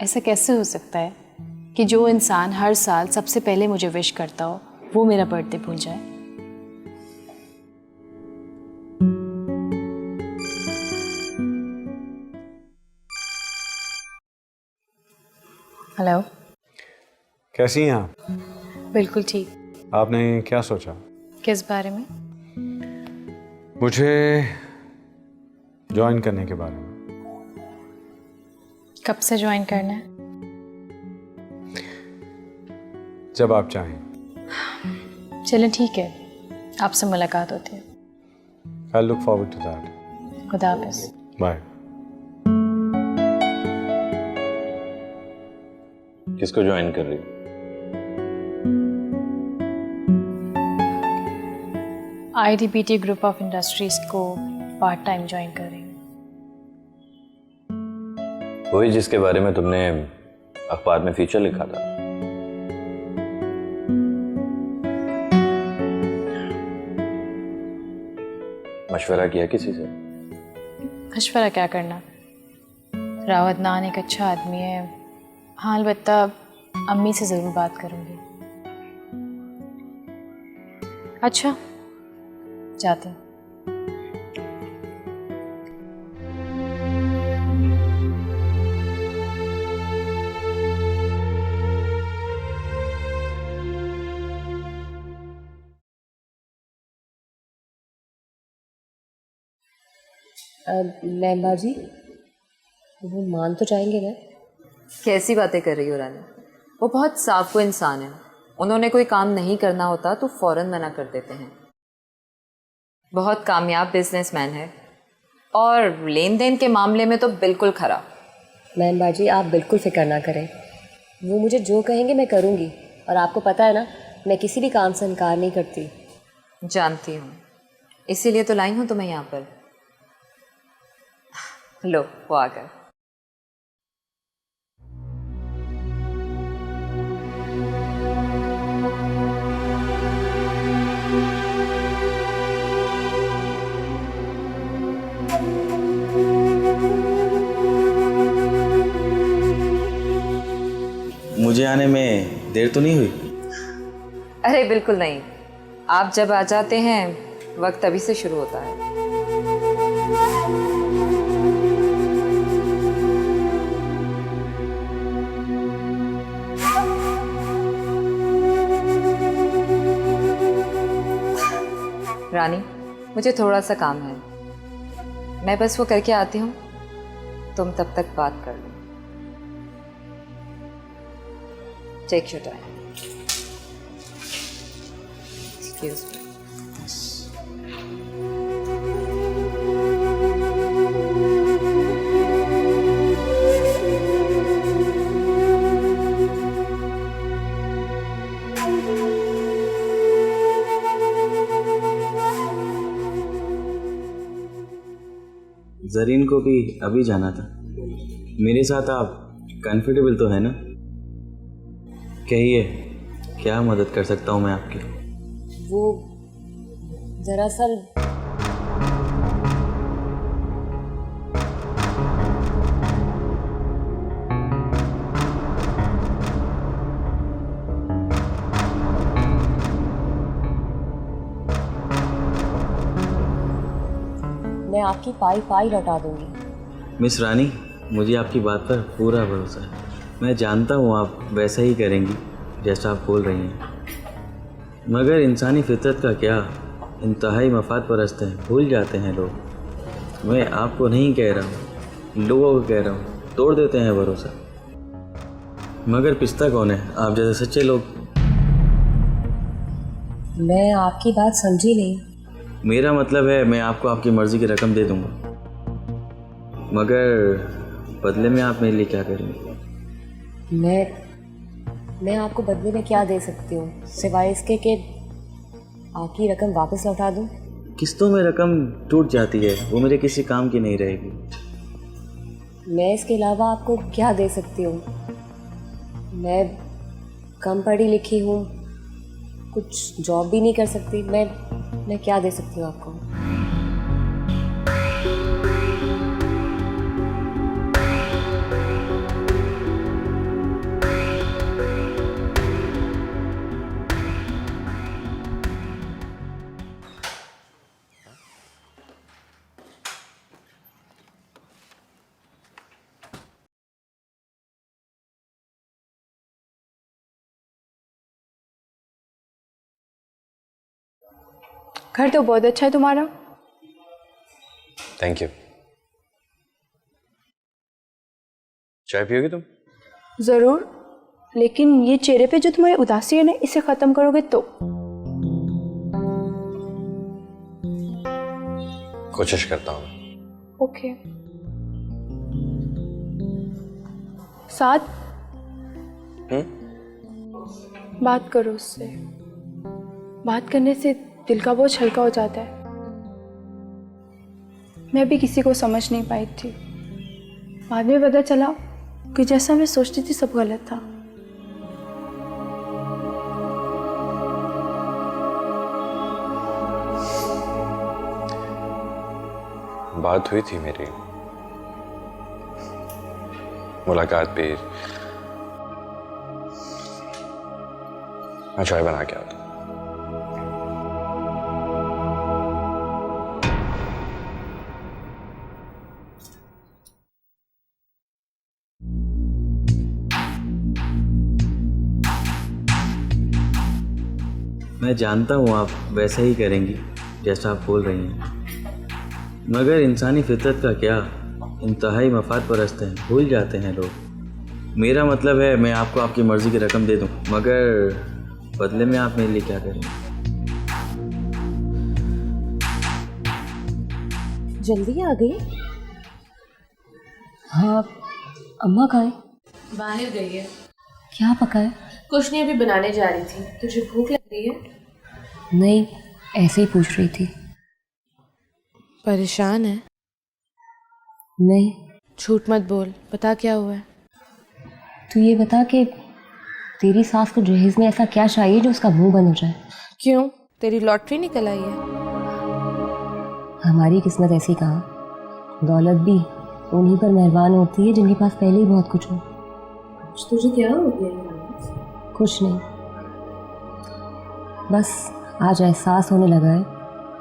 ऐसा कैसे हो सकता है कि जो इंसान हर साल सबसे पहले मुझे विश करता हो वो मेरा बर्थडे भूल जाए? हेलो। कैसी हैं आप? बिल्कुल ठीक। आपने क्या सोचा? किस बारे में? मुझे ज्वाइन करने के बारे में। कब से ज्वाइन करना है? जब आप चाहें। चलें ठीक है, आपसे मुलाकात होती है। I look forward to that. खुदा हाफिज़। बाय। किसको ज्वाइन कर रही हो? IDBT ग्रुप ऑफ इंडस्ट्रीज को पार्ट टाइम ज्वाइन कर रही हूँ। वही जिसके बारे में तुमने अखबार में फीचर लिखा था। मशवरा किया किसी से? मशवरा क्या करना, रावत नान एक अच्छा आदमी है। हाँ अलबत्ता अम्मी से ज़रूर बात करूँगी। अच्छा जाते हैं। लैला जी, वो मान तो जाएंगे ना? कैसी बातें कर रही हो रानी? वो बहुत साफ इंसान है। उन्होंने कोई काम नहीं करना होता तो फौरन मना कर देते हैं। बहुत कामयाब बिजनेसमैन है और लेन देन के मामले में तो बिल्कुल खरा। मैम बाजी, आप बिल्कुल फिक्र ना करें। वो मुझे जो कहेंगे मैं करूँगी, और आपको पता है ना मैं किसी भी काम से इनकार नहीं करती। जानती हूँ, इसीलिए तो लाई हूँ तुम्हें यहाँ पर। लो वो आ गए। मुझे आने में देर तो नहीं हुई? अरे बिल्कुल नहीं, आप जब आ जाते हैं वक्त तभी से शुरू होता है। रानी, मुझे थोड़ा सा काम है, मैं बस वो करके आती हूँ। तुम तब तक बात कर लो। Take your time. Excuse me. Zareen को भी अभी जाना था। मेरे साथ आप कंफर्टेबल तो है ना? कहिए, क्या मदद कर सकता हूँ मैं आपकी? वो दरअसल मैं आपकी पाई लौटा दूंगी। मिस रानी, मुझे आपकी बात पर पूरा भरोसा है। मैं जानता हूँ आप वैसा ही करेंगी जैसा आप बोल रही हैं, मगर इंसानी फितरत का क्या, इंतहाई मफाद परस्त हैं, भूल जाते हैं लोग। मैं आपको नहीं कह रहा हूँ, लोगों को कह रहा हूँ, तोड़ देते हैं भरोसा। मगर पिस्ता कौन है, आप जैसे सच्चे लोग। मैं आपकी बात समझी नहीं। मेरा मतलब है मैं आपको आपकी मर्ज़ी की रकम दे दूँगा, मगर बदले में आप मेरे लिए क्या करेंगे? मैं आपको बदले में क्या दे सकती हूँ सिवाय इसके कि आपकी रकम वापस लौटा दूँ? किस्तों में रकम टूट जाती है, वो मेरे किसी काम की नहीं रहेगी। मैं इसके अलावा आपको क्या दे सकती हूँ? मैं कम पढ़ी लिखी हूँ, कुछ जॉब भी नहीं कर सकती। मैं क्या दे सकती हूँ आपको? घर तो बहुत अच्छा है तुम्हारा। Thank you. चाय पियोगी तुम? ज़रूर, लेकिन ये चेहरे पे जो तुम्हारी उदासी है ना, इसे ख़त्म करोगे तो। कोशिश करता हूँ। ओके। साथ बात करो उससे। बात करने से दिल का बोझ हल्का हो जाता है। मैं भी किसी को समझ नहीं पाई थी, बाद में पता चला कि जैसा मैं सोचती थी सब गलत था। बात हुई थी मेरी, मुलाकात भी। मैं चाय बना के आता हूँ। मैं जानता हूँ आप वैसा ही करेंगी जैसा आप बोल रही हैं, मगर इंसानी फितरत का क्या, इंतहाई मफाद परस्त हैं, भूल जाते हैं लोग। मेरा मतलब है मैं आपको आपकी मर्ज़ी की रकम दे दूँ, मगर बदले में आप मेरे लिए क्या करेंगे? जल्दी आ गई? हाँ, अम्मा कहाँ है? बाहर गई है। क्या पका है? कुछ नहीं, अभी बनाने जा रही थी। तुझे भूख लग रही है? नहीं, ऐसे ही पूछ रही थी। परेशान है? नहीं। झूठ मत बोल, बता क्या हुआ है। तू ये बता कि तेरी सास को जहेज में ऐसा क्या चाहिए जो उसका मुंह बंद हो जाए? क्यों, तेरी लॉटरी निकल आई है? हमारी किस्मत ऐसी कहाँ, दौलत भी उन्हीं पर मेहरबान होती है जिनके पास पहले ही बहुत कुछ हो। तुझे क्या हो गया? कुछ नहीं, बस आज एहसास होने लगा है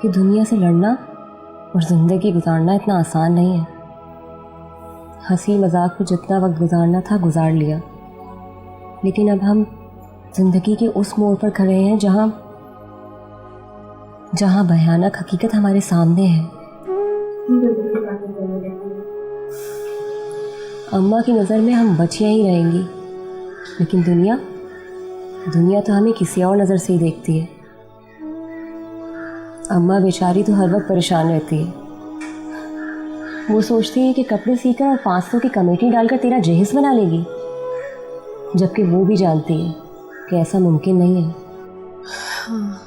कि दुनिया से लड़ना और ज़िंदगी गुजारना इतना आसान नहीं है। हंसी मजाक में जितना वक्त गुजारना था गुजार लिया, लेकिन अब हम ज़िंदगी के उस मोड़ पर खड़े हैं जहाँ भयानक हकीकत हमारे सामने है। अम्मा की नज़र में हम बचियाँ ही रहेंगी, लेकिन दुनिया तो हमें किसी और नज़र से ही देखती है। अम्मा बेचारी तो हर वक्त परेशान रहती है। वो सोचती है कि कपड़े सीकर और 500 की कमेटी डालकर तेरा जहेज बना लेगी, जबकि वो भी जानती है कि ऐसा मुमकिन नहीं है। हाँ,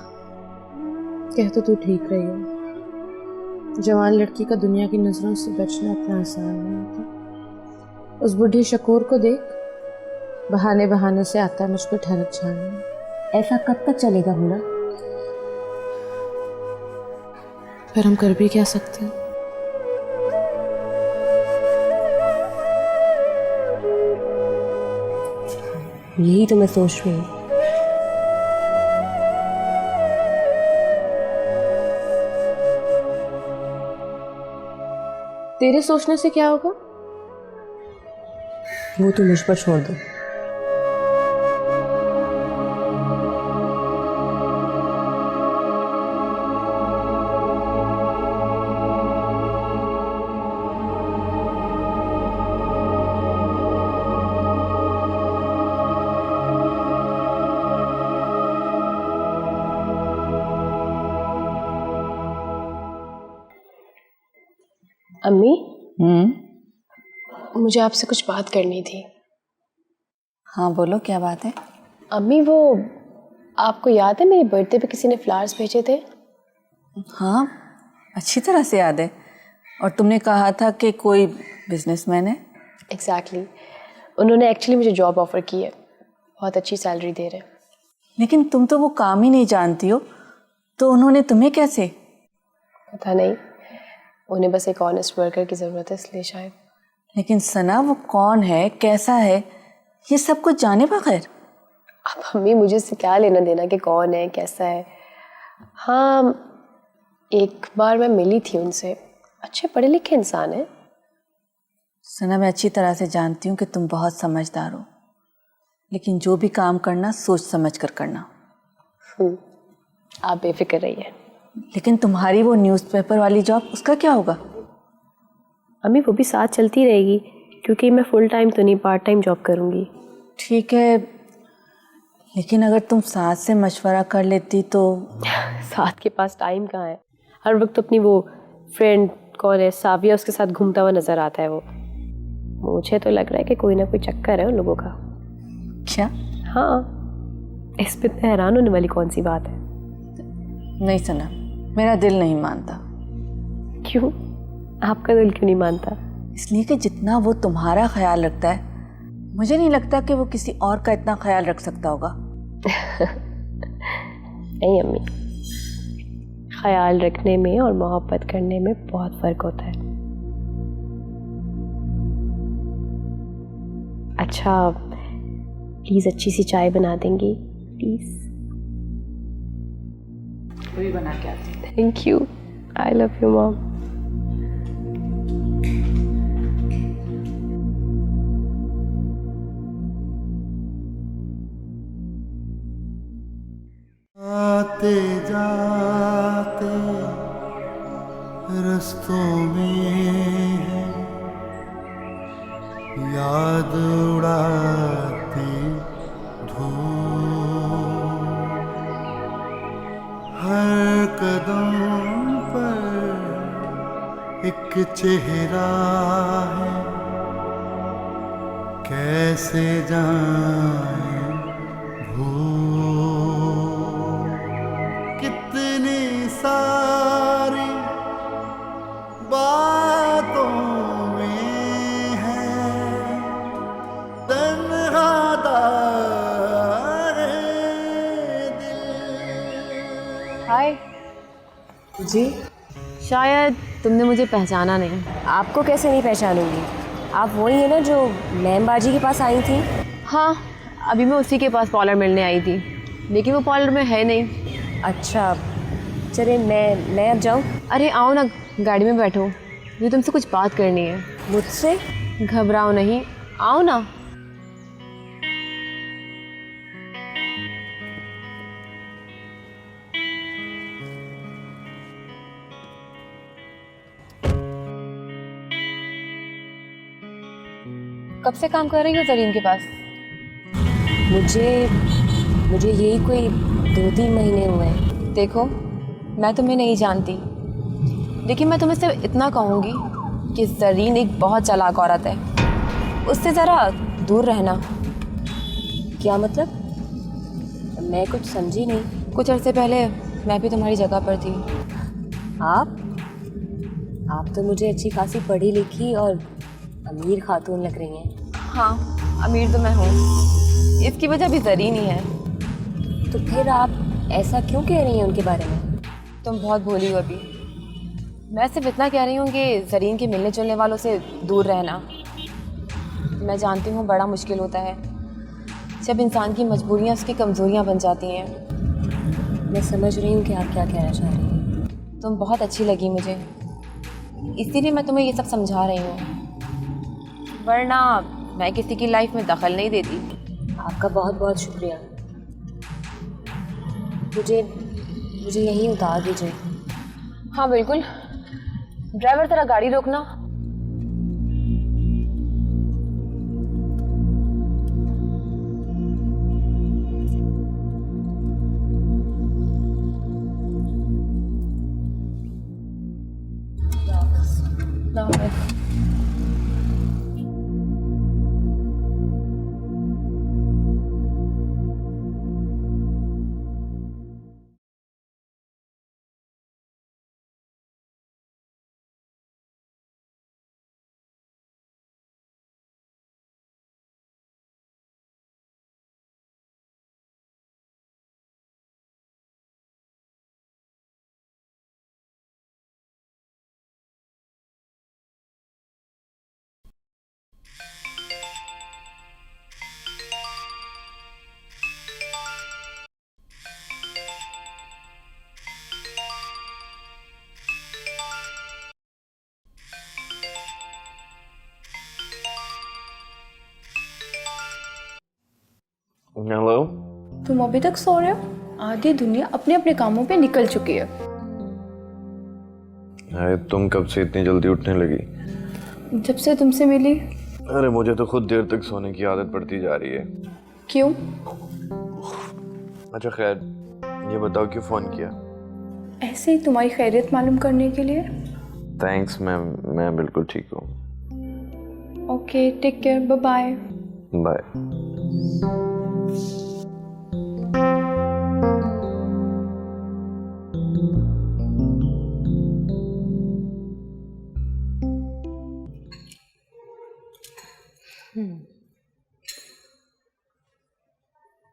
कह तो तू ठीक रही हो। जवान लड़की का दुनिया की नज़रों से बचना इतना आसान नहीं होता। उस बुढ़ी शकूर को देख, बहाने बहाने से आता है मुझ पर ठहरक छाने। ऐसा कब तक चलेगा बूढ़ा? फिर हम कर भी क्या सकते हैं? यही तो मैं सोच रही हूँ। तेरे सोचने से क्या होगा? वो तो मुझ पर छोड़ दो। अम्मी, मुझे आपसे कुछ बात करनी थी। हाँ बोलो, क्या बात है? अम्मी, वो आपको याद है मेरी बर्थडे पे किसी ने फ्लावर्स भेजे थे? हाँ, अच्छी तरह से याद है। और तुमने कहा था कि कोई बिजनेसमैन है। एग्जैक्टली। उन्होंने एक्चुअली मुझे जॉब ऑफर की है, बहुत अच्छी सैलरी दे रहे हैं। लेकिन तुम तो वो काम ही नहीं जानती हो, तो उन्होंने तुम्हें कैसे? पता नहीं, उन्हें बस एक ऑनेस्ट वर्कर की ज़रूरत है, इसलिए शायद। लेकिन सना, वो कौन है, कैसा है, ये सब कुछ जाने बगैर? अब अम्मी, मुझे इससे क्या लेना देना कि कौन है कैसा है। हाँ, एक बार मैं मिली थी उनसे, अच्छे पढ़े लिखे इंसान हैं। सना, मैं अच्छी तरह से जानती हूँ कि तुम बहुत समझदार हो, लेकिन जो भी काम करना सोच समझ कर करना। आप बेफिक्र रहिए। लेकिन तुम्हारी वो न्यूज़पेपर वाली जॉब, उसका क्या होगा? अम्मी वो भी साथ चलती रहेगी, क्योंकि मैं फुल टाइम तो नहीं, पार्ट टाइम जॉब करूँगी। ठीक है, लेकिन अगर तुम साथ से मशवरा कर लेती तो। साथ के पास टाइम कहाँ है, हर वक्त अपनी वो फ्रेंड कौन है साविया, उसके साथ घूमता हुआ नजर आता है वो। मुझे तो लग रहा है कि कोई ना कोई चक्कर है उन लोगों का। क्या? हाँ, इस पे इतने हैरान होने वाली कौन सी बात है? नहीं सना, मेरा दिल नहीं मानता। क्यों? आपका दिल क्यों नहीं मानता? इसलिए कि जितना वो तुम्हारा ख्याल रखता है, मुझे नहीं लगता कि वो किसी और का इतना ख्याल रख सकता होगा। नहीं अम्मी, ख्याल रखने में और मोहब्बत करने में बहुत फर्क होता है। अच्छा, प्लीज अच्छी सी चाय बना देंगी प्लीज? वही बना के आती। Thank you, I love you mom. आते जाते रस्तों में है याद उड़ाती धूप, हर कदम पर एक चेहरा है, कैसे जाए कितनी सारी बातों में है तन्हा दारे दिल। हाय जी। शायद तुमने मुझे पहचाना नहीं। आपको कैसे नहीं पहचानूंगी? आप वही है ना जो मैमबाजी के पास आई थी? हाँ, अभी मैं उसी के पास पार्लर मिलने आई थी, लेकिन वो पार्लर में है नहीं। अच्छा, चलिए मैं अब जाऊँ? अरे आओ ना, गाड़ी में बैठो, मुझे तुमसे कुछ बात करनी है। मुझसे? घबराओ नहीं, आओ ना। कब से काम कर रही हो जरीन के पास? मुझे यही कोई 2-3 महीने हुए हैं। देखो, मैं तुम्हें नहीं जानती, लेकिन मैं तुम्हें सिर्फ इतना कहूँगी कि जरीन एक बहुत चालाक औरत है, उससे ज़रा दूर रहना। क्या मतलब? मैं कुछ समझी नहीं। कुछ अरसे पहले मैं भी तुम्हारी जगह पर थी। आप तो मुझे अच्छी खासी पढ़ी लिखी और अमीर खातून लग रही हैं। हाँ, अमीर तो मैं हूँ, इसकी वजह भी जरीन ही है। तो फिर आप ऐसा क्यों कह रही हैं उनके बारे में? तुम बहुत भोली हो अभी। मैं सिर्फ इतना कह रही हूँ कि जरीन के मिलने जुलने वालों से दूर रहना। मैं जानती हूँ बड़ा मुश्किल होता है जब इंसान की मजबूरियाँ उसकी कमज़ोरियाँ बन जाती हैं। मैं समझ रही हूँ कि आप क्या कहना चाह रही हैं। तुम बहुत अच्छी लगी मुझे, इसीलिए मैं तुम्हें ये सब समझा रही हूँ, वरना मैं किसी की लाइफ में दखल नहीं देती। आपका बहुत बहुत शुक्रिया। मुझे यहीं उतार दीजिए। हाँ बिल्कुल। ड्राइवर तेरा गाड़ी रोकना। तुम अभी तक सो रहे हो? आधी दुनिया अपने अपने कामों पे निकल चुकी है। अरे तुम कब से इतनी जल्दी उठने लगी? जब से तुमसे मिली। अरे मुझे तो खुद देर तक सोने की आदत पड़ती जा रही है। क्यों? अच्छा खैर, ये बताओ क्यों फ़ोन किया? ऐसे ही तुम्हारी खैरियत मालूम करने के लिए। थैंक्स मैम, मैं बिल्कुल ठीक हूँ। Okay, take care, bye bye. Bye.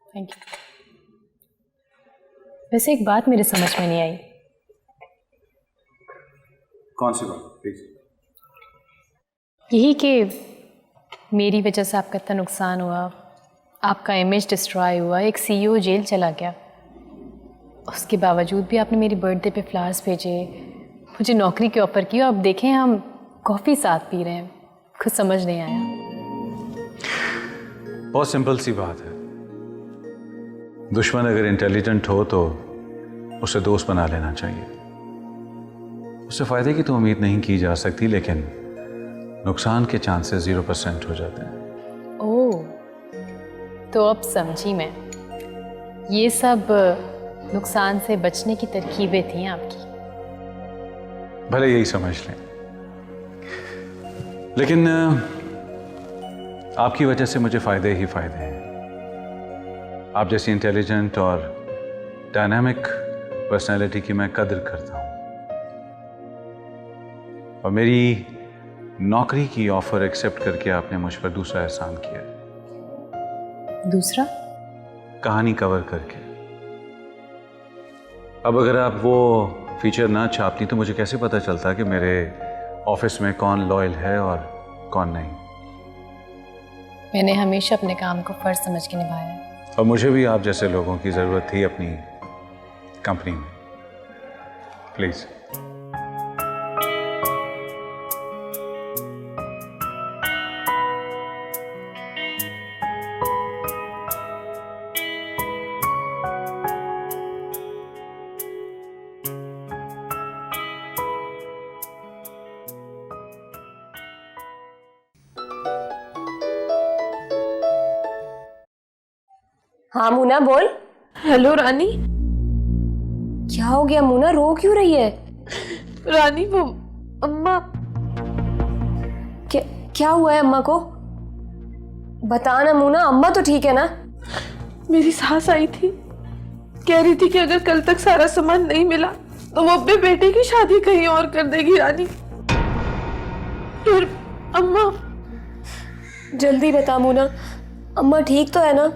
Thank you. वैसे एक बात मेरे समझ में नहीं आई। कौन सी बात प्लीज? यही कि मेरी वजह से आपका इतना नुकसान हुआ, आपका इमेज डिस्ट्रॉय हुआ, एक सीईओ जेल चला गया, उसके बावजूद भी आपने मेरी बर्थडे पे फ्लावर्स भेजे, मुझे नौकरी की ऑफ़र की, और अब देखें हम कॉफ़ी साथ पी रहे हैं। कुछ समझ नहीं आया। बहुत सिंपल सी बात है। दुश्मन अगर इंटेलिजेंट हो तो उसे दोस्त बना लेना चाहिए। उससे फ़ायदे की तो उम्मीद नहीं की जा सकती, लेकिन नुकसान के चांसेस 0% हो जाते हैं। ओह, तो अब समझी मैं। ये सब नुकसान से बचने की तरकीबें थी आपकी। भले यही समझ लें, लेकिन आपकी वजह से मुझे फ़ायदे ही फ़ायदे हैं। आप जैसी इंटेलिजेंट और डायनामिक पर्सनैलिटी की मैं कदर करता हूँ, और मेरी नौकरी की ऑफर एक्सेप्ट करके आपने मुझ पर दूसरा एहसान किया है। दूसरा? कहानी कवर करके। अब अगर आप वो फीचर ना छापती तो मुझे कैसे पता चलता कि मेरे ऑफिस में कौन लॉयल है और कौन नहीं। मैंने हमेशा अपने काम को फर्ज समझ के निभाया है। और मुझे भी आप जैसे लोगों की ज़रूरत थी अपनी कंपनी में। प्लीज़। हाँ मुना बोल। हेलो रानी। क्या हो गया मुना, रो क्यों रही है? रानी वो अम्मा। क्या हुआ है अम्मा को? बता ना मुना, अम्मा तो ठीक है ना? मेरी सास आई थी, कह रही थी कि अगर कल तक सारा सामान नहीं मिला तो वो अपने बेटे की शादी कहीं और कर देगी रानी। फिर अम्मा। जल्दी बता मुना, अम्मा ठीक तो है ना?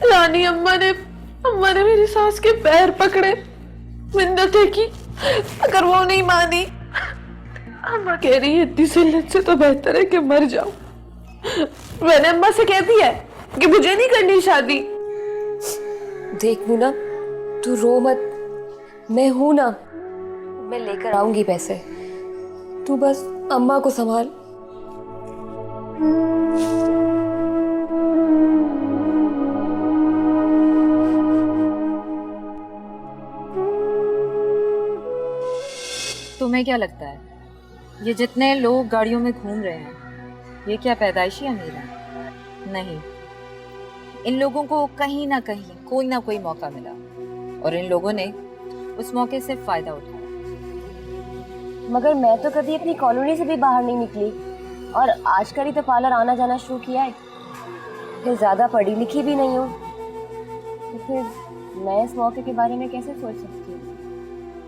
रानी अम्मा ने मेरी सास के पैर पकड़े, मिन्नतें की, अगर वो नहीं मानी, अम्मा कह रही है इतनी जिल्लत से तो बेहतर है कि मर जाओ। मैंने अम्मा से कह दिया है कि मुझे नहीं करनी शादी। देख मुना, तू रो मत, मैं हूं ना, मैं लेकर आऊंगी पैसे, तू बस अम्मा को संभाल। तुम्हें क्या लगता है ये जितने लोग गाड़ियों में घूम रहे हैं ये क्या पैदाइशी अमीर हैं? नहीं, इन लोगों को कहीं ना कहीं कोई ना कोई मौका मिला और इन लोगों ने उस मौके से फायदा उठाया। मगर मैं तो कभी अपनी कॉलोनी से भी बाहर नहीं निकली और आजकल ही तो पार्लर आना जाना शुरू किया है। फिर ज्यादा पढ़ी लिखी भी नहीं हूँ, तो फिर मैं इस मौके के बारे में कैसे सोच सकती हूँ?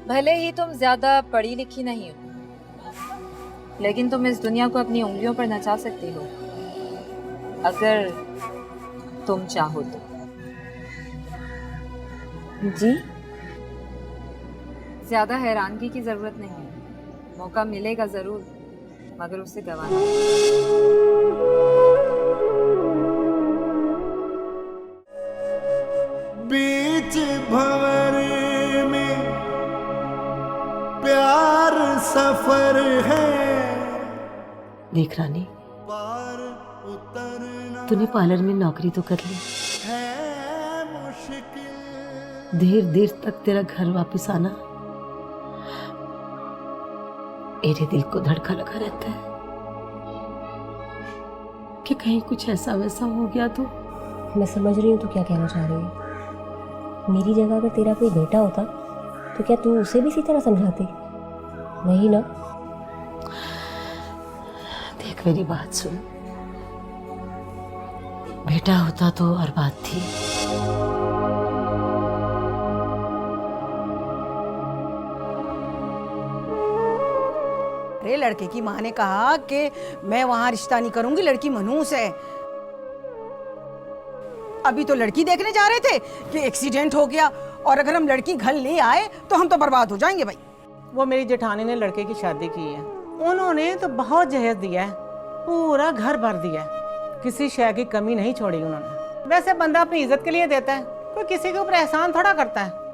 भले ही तुम ज्यादा पढ़ी लिखी नहीं हो, लेकिन तुम इस दुनिया को अपनी उंगलियों पर नचा सकती हो अगर तुम चाहो तो। जी? ज्यादा हैरानगी की जरूरत नहीं है, मौका मिलेगा जरूर मगर उसे गंवाना। बीच भंवर में प्यार सफर है। देख रानी, पार उतरना तूने पार्लर में नौकरी तो कर ली, है मुश्किल। देर देर तक तेरा घर वापस आना मेरे दिल को धड़का लगा रहता है कि कहीं कुछ ऐसा वैसा हो गया तो। मैं समझ रही हूँ तू क्या कहना चाह रही है। मेरी जगह अगर तेरा कोई बेटा होता तो क्या तू उसे भी इसी तरह समझाती? नहीं ना? देख मेरी बात सुन, बेटा होता तो और बात थी। अरे लड़के की माँ ने कहा कि मैं वहां रिश्ता नहीं करूंगी, लड़की मनहूस है। अभी तो लड़की देखने जा रहे थे कि एक्सीडेंट हो गया, और अगर हम लड़की घर ले आए तो हम तो बर्बाद हो जाएंगे भाई। वो मेरी जेठानी ने लड़के की शादी की है, उन्होंने तो बहुत जहेज दिया है, पूरा घर भर दिया है, किसी शय की कमी नहीं छोड़ी उन्होंने। वैसे बंदा अपनी इज्जत के लिए देता है, कोई किसी के ऊपर एहसान थोड़ा करता है।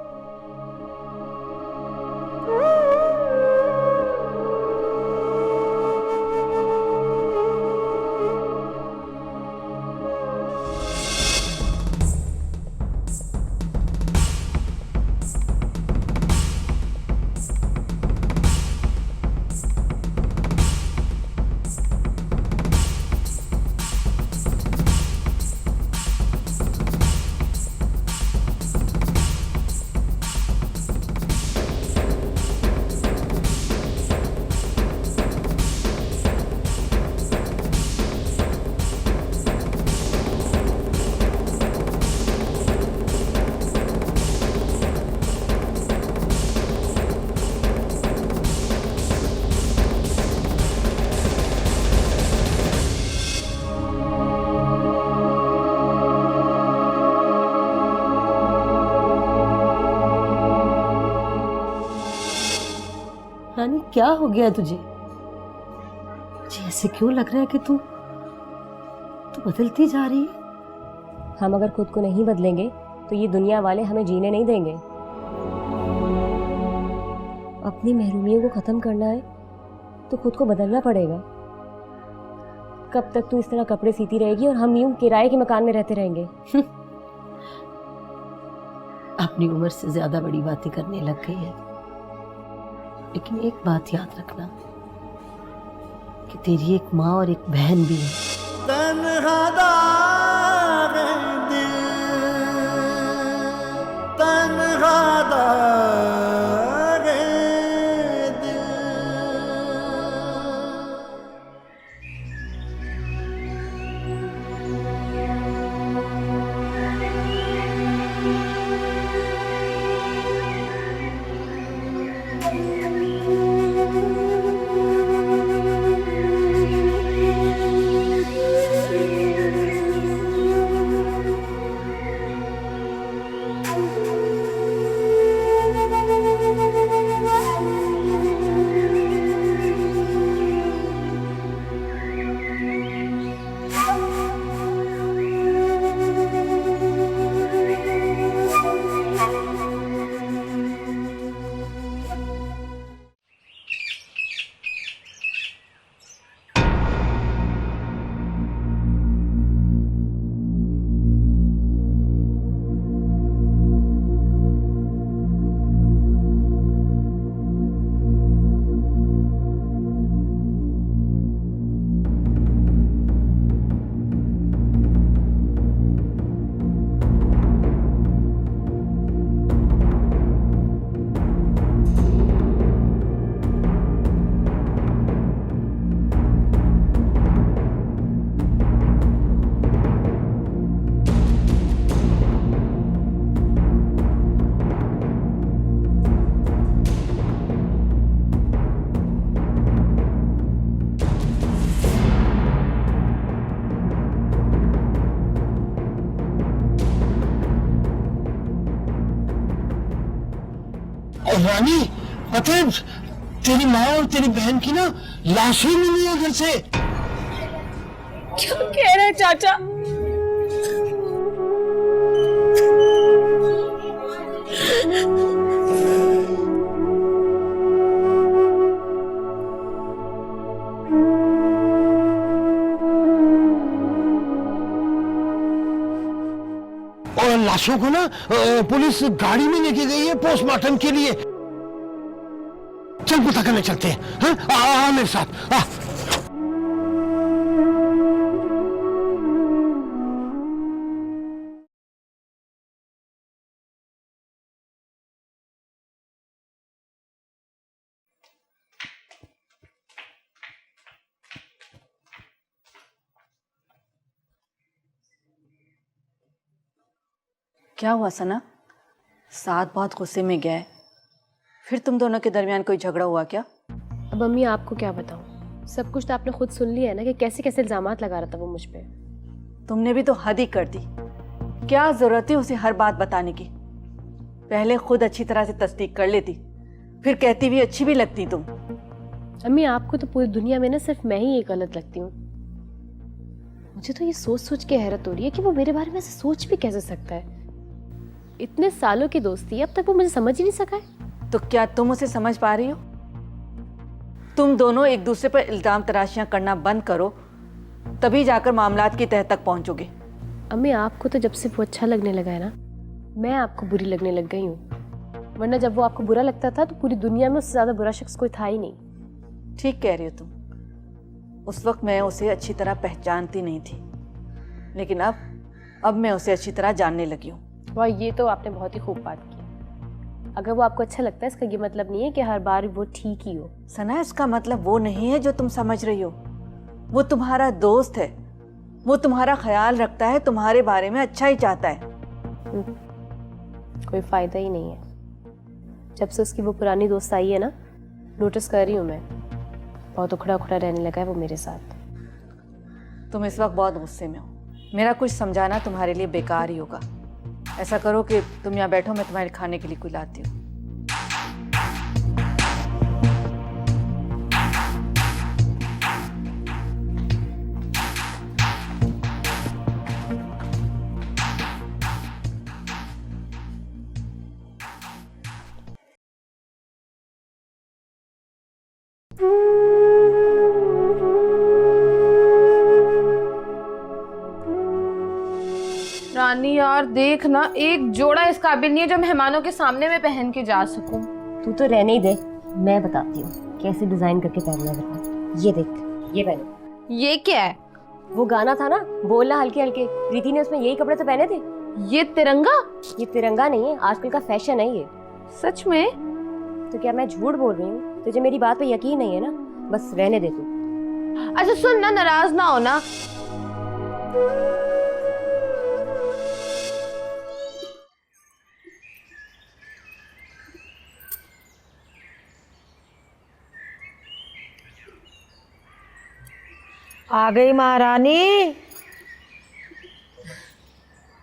रानी क्या हो गया तुझे? मुझे ऐसे क्यों लग रहा है कि तू बदलती जा रही है। हम अगर खुद को नहीं बदलेंगे तो ये दुनिया वाले हमें जीने नहीं देंगे। अपनी महरूमियों को ख़त्म करना है तो खुद को बदलना पड़ेगा। कब तक तू इस तरह कपड़े सीती रहेगी और हम यूं किराए के मकान में रहते रहेंगे? अपनी उम्र से ज्यादा बड़ी बातें करने लग गई है। लेकिन एक बात याद रखना कि तेरी एक माँ और एक बहन भी है। तन्हा दागे दिल, तन्हा दागे दिल। रानी, पता है तेरी माँ और तेरी बहन की ना लाशें मिली है घर से। क्या कह रहे हैं चाचा? और लाशों को ना पुलिस गाड़ी में लेके गई है पोस्टमार्टम के लिए। चल पता करने चलते हैं। हाँ, आ मेरे साथ आ। क्या हुआ सना? साथ बहुत गुस्से में गए, फिर तुम दोनों के दरमियान कोई झगड़ा हुआ क्या? अब अम्मी आपको क्या बताऊं, सब कुछ तो आपने खुद सुन लिया है ना कि कैसे कैसे इल्जामात लगा रहा था वो मुझ पे। तुमने भी तो हद ही कर दी। क्या जरूरत है उसे हर बात बताने की? पहले खुद अच्छी तरह से तस्दीक कर लेती, फिर कहती भी अच्छी भी लगती तुम। अम्मी आपको तो पूरी दुनिया में ना सिर्फ मैं ही एक गलत लगती हूँ। मुझे तो ये सोच सोच के हैरत हो रही है कि वो मेरे बारे में ऐसे सोच भी कैसे सकता है। इतने सालों की दोस्ती, अब तक वो मुझे समझ ही नहीं सका है। तो क्या तुम उसे समझ पा रही हो? तुम दोनों एक दूसरे पर इल्जाम तराशियां करना बंद करो, तभी जाकर मामलात की तह तक पहुंचोगे। अम्मी आपको तो जब से वो अच्छा लगने लगा है ना, मैं आपको बुरी लगने लग गई हूँ। वरना जब वो आपको बुरा लगता था तो पूरी दुनिया में उससे ज्यादा बुरा शख्स कोई था ही नहीं। ठीक कह रही हो तुम। उस वक्त मैं उसे अच्छी तरह पहचानती नहीं थी, लेकिन अब मैं उसे अच्छी तरह जानने लगी हूँ। वाह, ये तो आपने बहुत ही खूब बात की। अगर वो आपको अच्छा लगता है इसका ये मतलब नहीं है कि हर बार वो ठीक ही हो। सना, इसका मतलब वो नहीं है जो तुम समझ रही हो। वो तुम्हारा दोस्त है, वो तुम्हारा ख्याल रखता है, तुम्हारे बारे में अच्छा ही चाहता है। कोई फायदा ही नहीं है। जब से उसकी वो पुरानी दोस्त आई है ना, नोटिस कर रही हूँ मैं, बहुत उखड़ा उखड़ा रहने लगा है वो मेरे साथ। तुम इस वक्त बहुत गुस्से में हो। मेरा कुछ समझाना तुम्हारे लिए बेकार ही होगा। ऐसा करो कि तुम यहाँ बैठो, मैं तुम्हारे खाने के लिए कोई लाती हूँ। रानी यार देख ना, एक जोड़ा इस काबिल नहीं है जो मेहमानों के सामने में पहन के जा सकूं। तू तो रहने ही दे, मैं बताती हूँ कैसे डिजाइन करके पहनना है। ये देख, ये पहनो। ये क्या है? वो गाना था ना, बोलना हल्के हल्के, प्रीति ने उसमें यही कपड़े तो पहने थे। ये तिरंगा? ये तिरंगा नहीं है, आजकल का फैशन है ये। सच में? तो क्या मैं झूठ बोल रही हूँ? तुझे मेरी बात पे यकीन नहीं है ना? बस रहने दे तू। अच्छा सुन ना, नाराज ना होना। आ गई महारानी।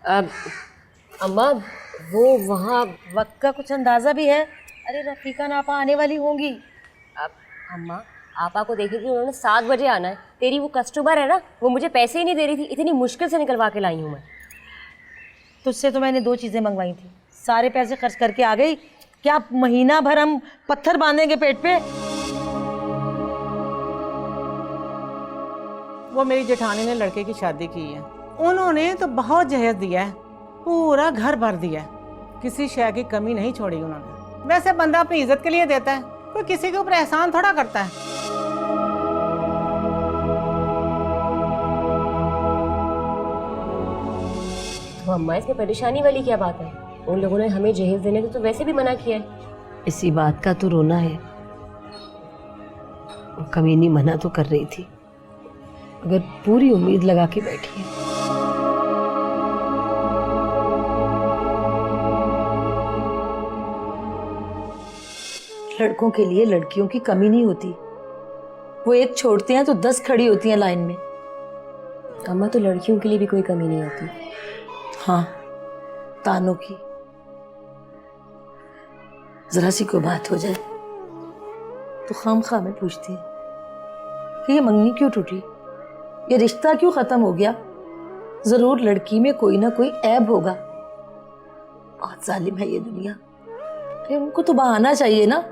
अब अम्मा, वो वहाँ वक्त का कुछ अंदाजा भी है? अरे रफीका नापा आने वाली होंगी। अब अम्मा, आपा को देखी थी, उन्होंने 7 बजे आना है। तेरी वो कस्टमर है ना, वो मुझे पैसे ही नहीं दे रही थी, इतनी मुश्किल से निकलवा के लाई हूँ मैं। तुझसे तो मैंने 2 चीज़ें मंगवाई थी, सारे पैसे खर्च करके आ गई। क्या महीना भर हम पत्थर बांधेंगे पेट पे? वो मेरी जेठानी ने लड़के की शादी की है, उन्होंने तो बहुत जहेज दिया है, पूरा घर भर दिया है, किसी शय की कमी नहीं छोड़ी उन्होंने। वैसे बंदा अपनी इज्जत के लिए देता है, कोई किसी के ऊपर एहसान थोड़ा करता है। तो अम्मा, इसमें परेशानी वाली क्या बात है? उन लोगों ने हमें जहेज देने को तो वैसे भी मना किया है। इसी बात का तो रोना है। वो कमीनी मना तो कर रही थी, अगर पूरी उम्मीद लगा के बैठी है। लड़कों के लिए लड़कियों की कमी नहीं होती, वो एक छोड़ते हैं तो 10 खड़ी होती हैं लाइन में। अम्मा, तो लड़कियों के लिए भी कोई कमी नहीं होती। हाँ, तानों की। जरा सी कोई बात हो जाए तो खामखा में पूछती है कि ये मंगनी क्यों टूटी, ये रिश्ता क्यों खत्म हो गया। जरूर लड़की में कोई ना कोई ऐब होगा। बहुत जालिम है ये दुनिया। अरे उनको तो बहाना चाहिए ना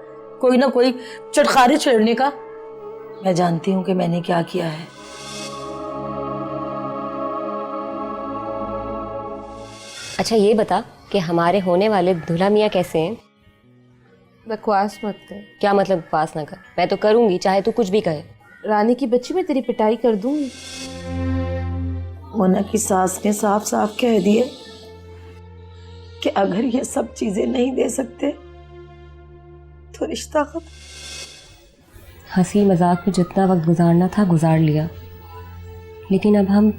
कोई चटखारे छेड़ने का। मैं जानती हूँ कि मैंने क्या किया है। अच्छा ये बता कि हमारे होने वाले दूल्हा मियाँ कैसे हैं? बकवास मत कर। क्या मतलब बकवास ना कर? मैं तो करूंगी चाहे तू कुछ भी कहे। रानी की बच्ची, मैं तेरी पिटाई कर दूंगी। मोना की सास ने साफ साफ कह दिया कि अगर ये सब चीजें नहीं दे सकते तो रिश्ता खत्म। हंसी मजाक में जितना वक्त गुजारना था गुजार लिया, लेकिन अब हम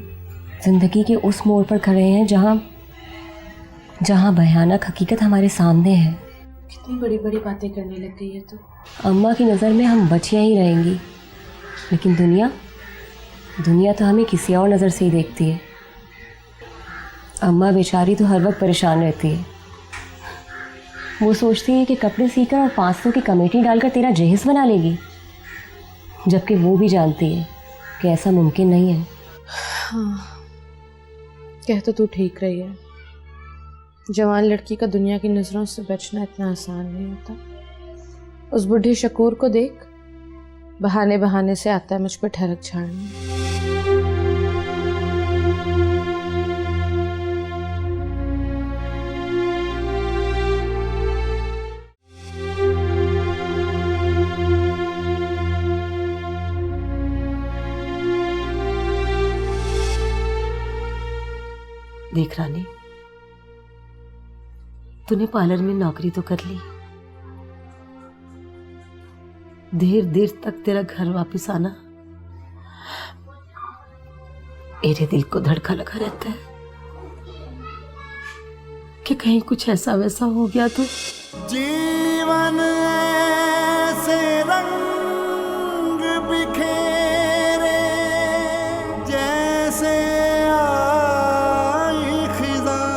जिंदगी के उस मोड़ पर खड़े हैं जहाँ भयानक हकीकत हमारे सामने है। कितनी बड़ी बड़ी बातें करने लग गई है तू। अम्मा की नज़र में हम बच्चियाँ ही रहेंगी, लेकिन दुनिया तो हमें किसी और नज़र से ही देखती है। अम्मा बेचारी तो हर वक्त परेशान रहती है। वो सोचती है कि कपड़े सीकर और 500 की कमेटी डालकर तेरा जहेज बना लेगी, जबकि वो भी जानती है कि ऐसा मुमकिन नहीं है। हाँ, कह तो तू ठीक रही है। जवान लड़की का दुनिया की नज़रों से बचना इतना आसान नहीं होता। उस बुढ़े शकूर को देख, बहाने बहाने से आता है मुझ पर ठरक झाड़ने। देख रानी, तूने पार्लर में नौकरी तो कर ली, देर देर तक तेरा घर वापस आना मेरे दिल को धड़का लगा रहता है कि कहीं कुछ ऐसा वैसा हो गया तो। जीवन ऐसे रंग बिखेरे जैसे आई खिज़ां,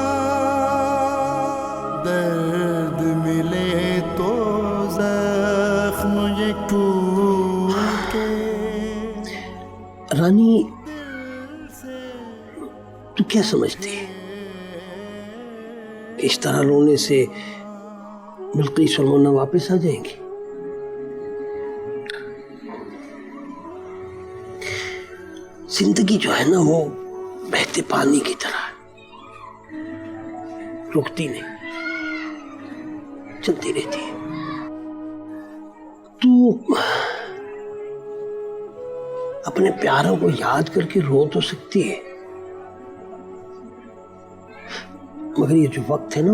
दर्द मिले तो जख्म ये टूटे। रानी, तू क्या समझती है इस तरह रोने से बिल्किस और मोना वापस आ जाएंगी? जिंदगी जो है ना, वो बहते पानी की तरह रुकती नहीं, चलती रहती है। तू अपने प्यारों को याद करके रो तो सकती है, मगर ये जो वक्त है ना,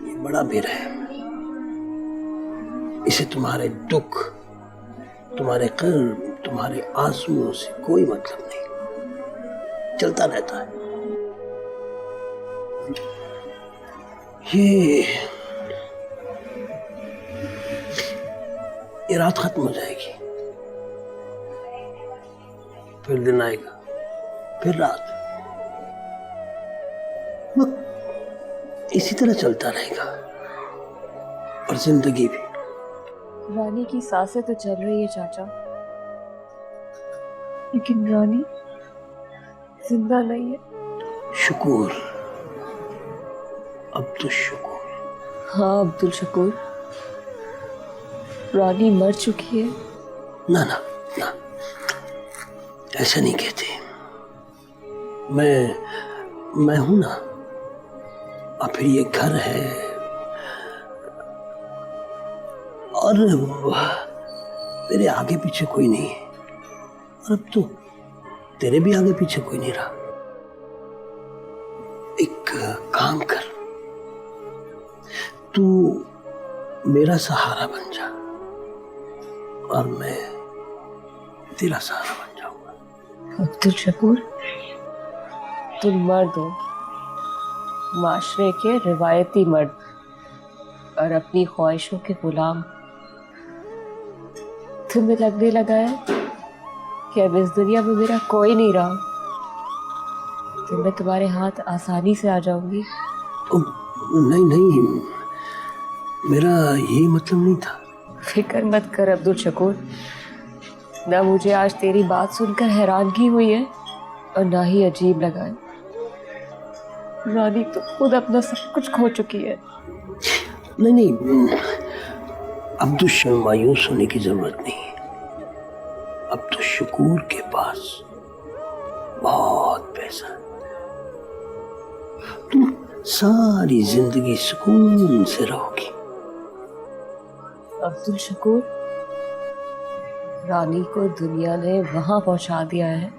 ये बड़ा बेरहम है। इसे तुम्हारे दुख, तुम्हारे कर्म, तुम्हारे आंसुओं से कोई मतलब नहीं, चलता रहता है। ये रात खत्म हो जाएगी, फिर दिन आएगा, फिर रात, इसी तरह चलता रहेगा। और जिंदगी भी। रानी की सांसें तो चल रही है चाचा, लेकिन रानी जिंदा नहीं है। शुक्र, अब्दुल शुक्र। हाँ अब्दुल शकूर, रानी मर चुकी है। ना ना ना, ऐसा नहीं कहते। मैं हूं ना, और फिर ये घर है, और मेरे आगे पीछे कोई नहीं है, और अब तो तेरे भी आगे पीछे कोई नहीं रहा। एक काम कर, तू मेरा सहारा बन जा और मैं तेरा सहारा बन जाऊंगा। अब्दुल शकूर, तुम मर्द हो, माशरे के रिवायती मर्द, और अपनी ख्वाहिशों के गुलाम। तुम्हें लगने लगा है कि अब इस दुनिया में मेरा कोई नहीं रहा, तो मैं तुम्हारे हाथ आसानी से आ जाऊंगी। नहीं नहीं, मेरा ये मतलब नहीं था। फिक्र मत कर अब्दुल शकूर, ना मुझे आज तेरी बात सुनकर हैरानगी हुई है और ना ही अजीब लगा है। रानी तो खुद अपना सब कुछ खो चुकी है। नहीं, अब्दुल शर्मा मायूस होने की जरूरत नहीं है। अब्दुल शकूर के पास बहुत पैसा है, तुम सारी जिंदगी सुकून से रहोगी, अब्दुल शकूर, रानी को दुनिया ने वहां पहुंचा दिया है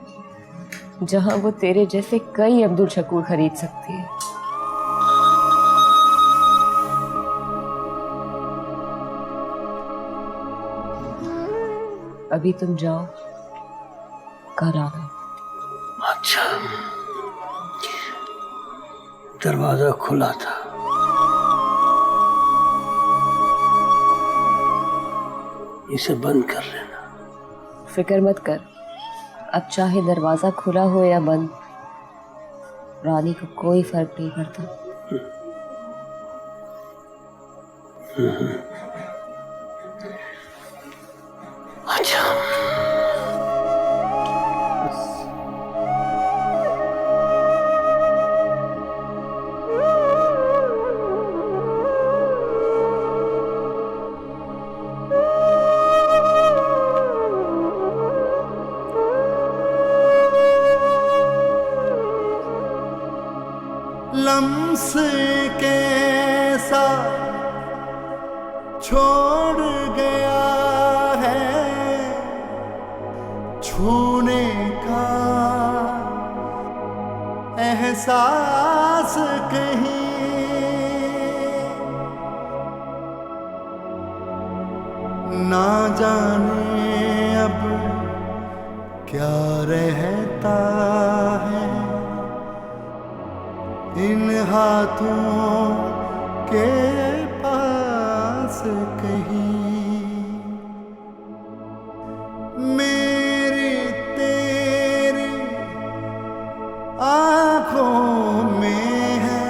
जहां वो तेरे जैसे कई अब्दुल शकूर खरीद सकती है। अभी तुम जाओ, कल आना। अच्छा, दरवाजा खुला था। इसे बंद कर लेना। फिक्र मत कर, अब चाहे दरवाजा खुला हो या बंद, रानी को कोई फर्क नहीं पड़ता। अच्छा, लम्स कैसा छोड़ गया है छूने का एहसास कहीं, ना जाने अब क्या रहता है इन हाथों के पास कहीं। मेरी तेरी आंखों में है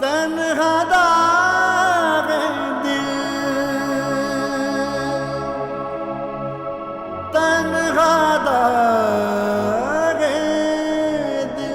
तन्हा दाग दिल, तन्हा दाग दिल।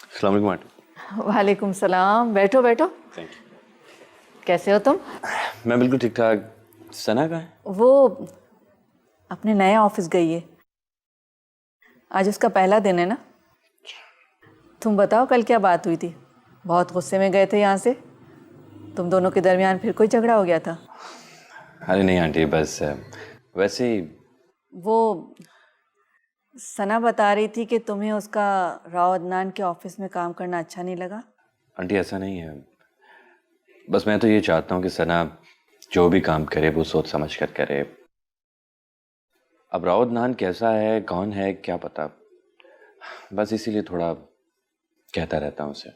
अस्सलाम वालेकुम आंटी। वालेकुम सलाम। बैठो बैठो। Thank you. कैसे हो तुम? मैं बिल्कुल ठीक ठाक। सना कहाँ है? वो अपने नए ऑफिस गई है, आज उसका पहला दिन है ना। तुम बताओ कल क्या बात हुई थी? बहुत गुस्से में गए थे यहाँ से, तुम दोनों के दरमियान फिर कोई झगड़ा हो गया था? अरे नहीं आंटी, बस वैसे ही। वो सना बता रही थी कि तुम्हें उसका राव अदनान के ऑफिस में काम करना अच्छा नहीं लगा। आंटी ऐसा नहीं है, बस मैं तो ये चाहता हूँ कि सना जो भी काम करे वो सोच समझ कर करे। अब राव अदनान कैसा है, कौन है, क्या पता, बस इसीलिए थोड़ा कहता रहता हूँ उसे।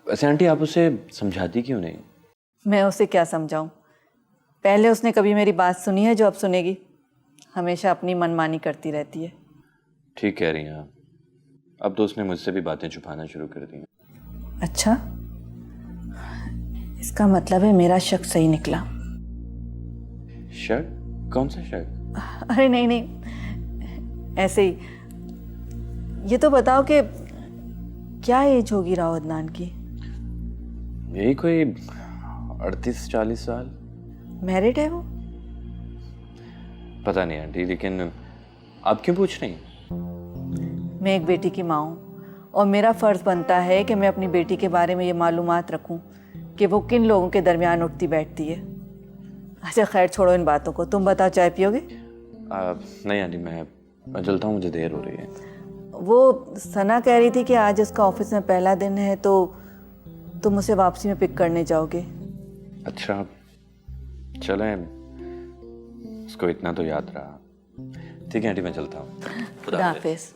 वैसे आंटी आप उसे समझाती क्यों नहीं? मैं उसे क्या समझाऊं? पहले उसने कभी मेरी बात सुनी है जो अब सुनेगी? हमेशा अपनी मनमानी करती रहती है। ठीक कह रही हैं आप, अब तो उसने मुझसे भी बातें छुपाना शुरू कर दी। अच्छा, इसका मतलब है मेरा शक सही निकला। शक? कौन सा शक? अरे नहीं नहीं, ऐसे ही। ये तो बताओ कि क्या एज होगी राव अदनान की? यही कोई 38-40 साल। मैरिड है वो? पता नहीं आंटी, लेकिन आप क्यों पूछ रही हैं? मैं एक बेटी की माँ हूँ और मेरा फ़र्ज़ बनता है कि मैं अपनी बेटी के बारे में ये मालूमात रखूँ कि वो किन लोगों के दरमियान उठती बैठती है। अच्छा खैर, छोड़ो इन बातों को। तुम बताओ, चाय पियोगे? नहीं आंटी, मैं चलता हूँ, मुझे देर हो रही है। वो सना कह रही थी कि आज उसका ऑफिस में पहला दिन है तो तुम उसे वापसी में पिक करने जाओगे। अच्छा चलें, उसको इतना तो याद रहा। ठीक है आंटी, मैं चलता हूँ। खुदा हाफिज़।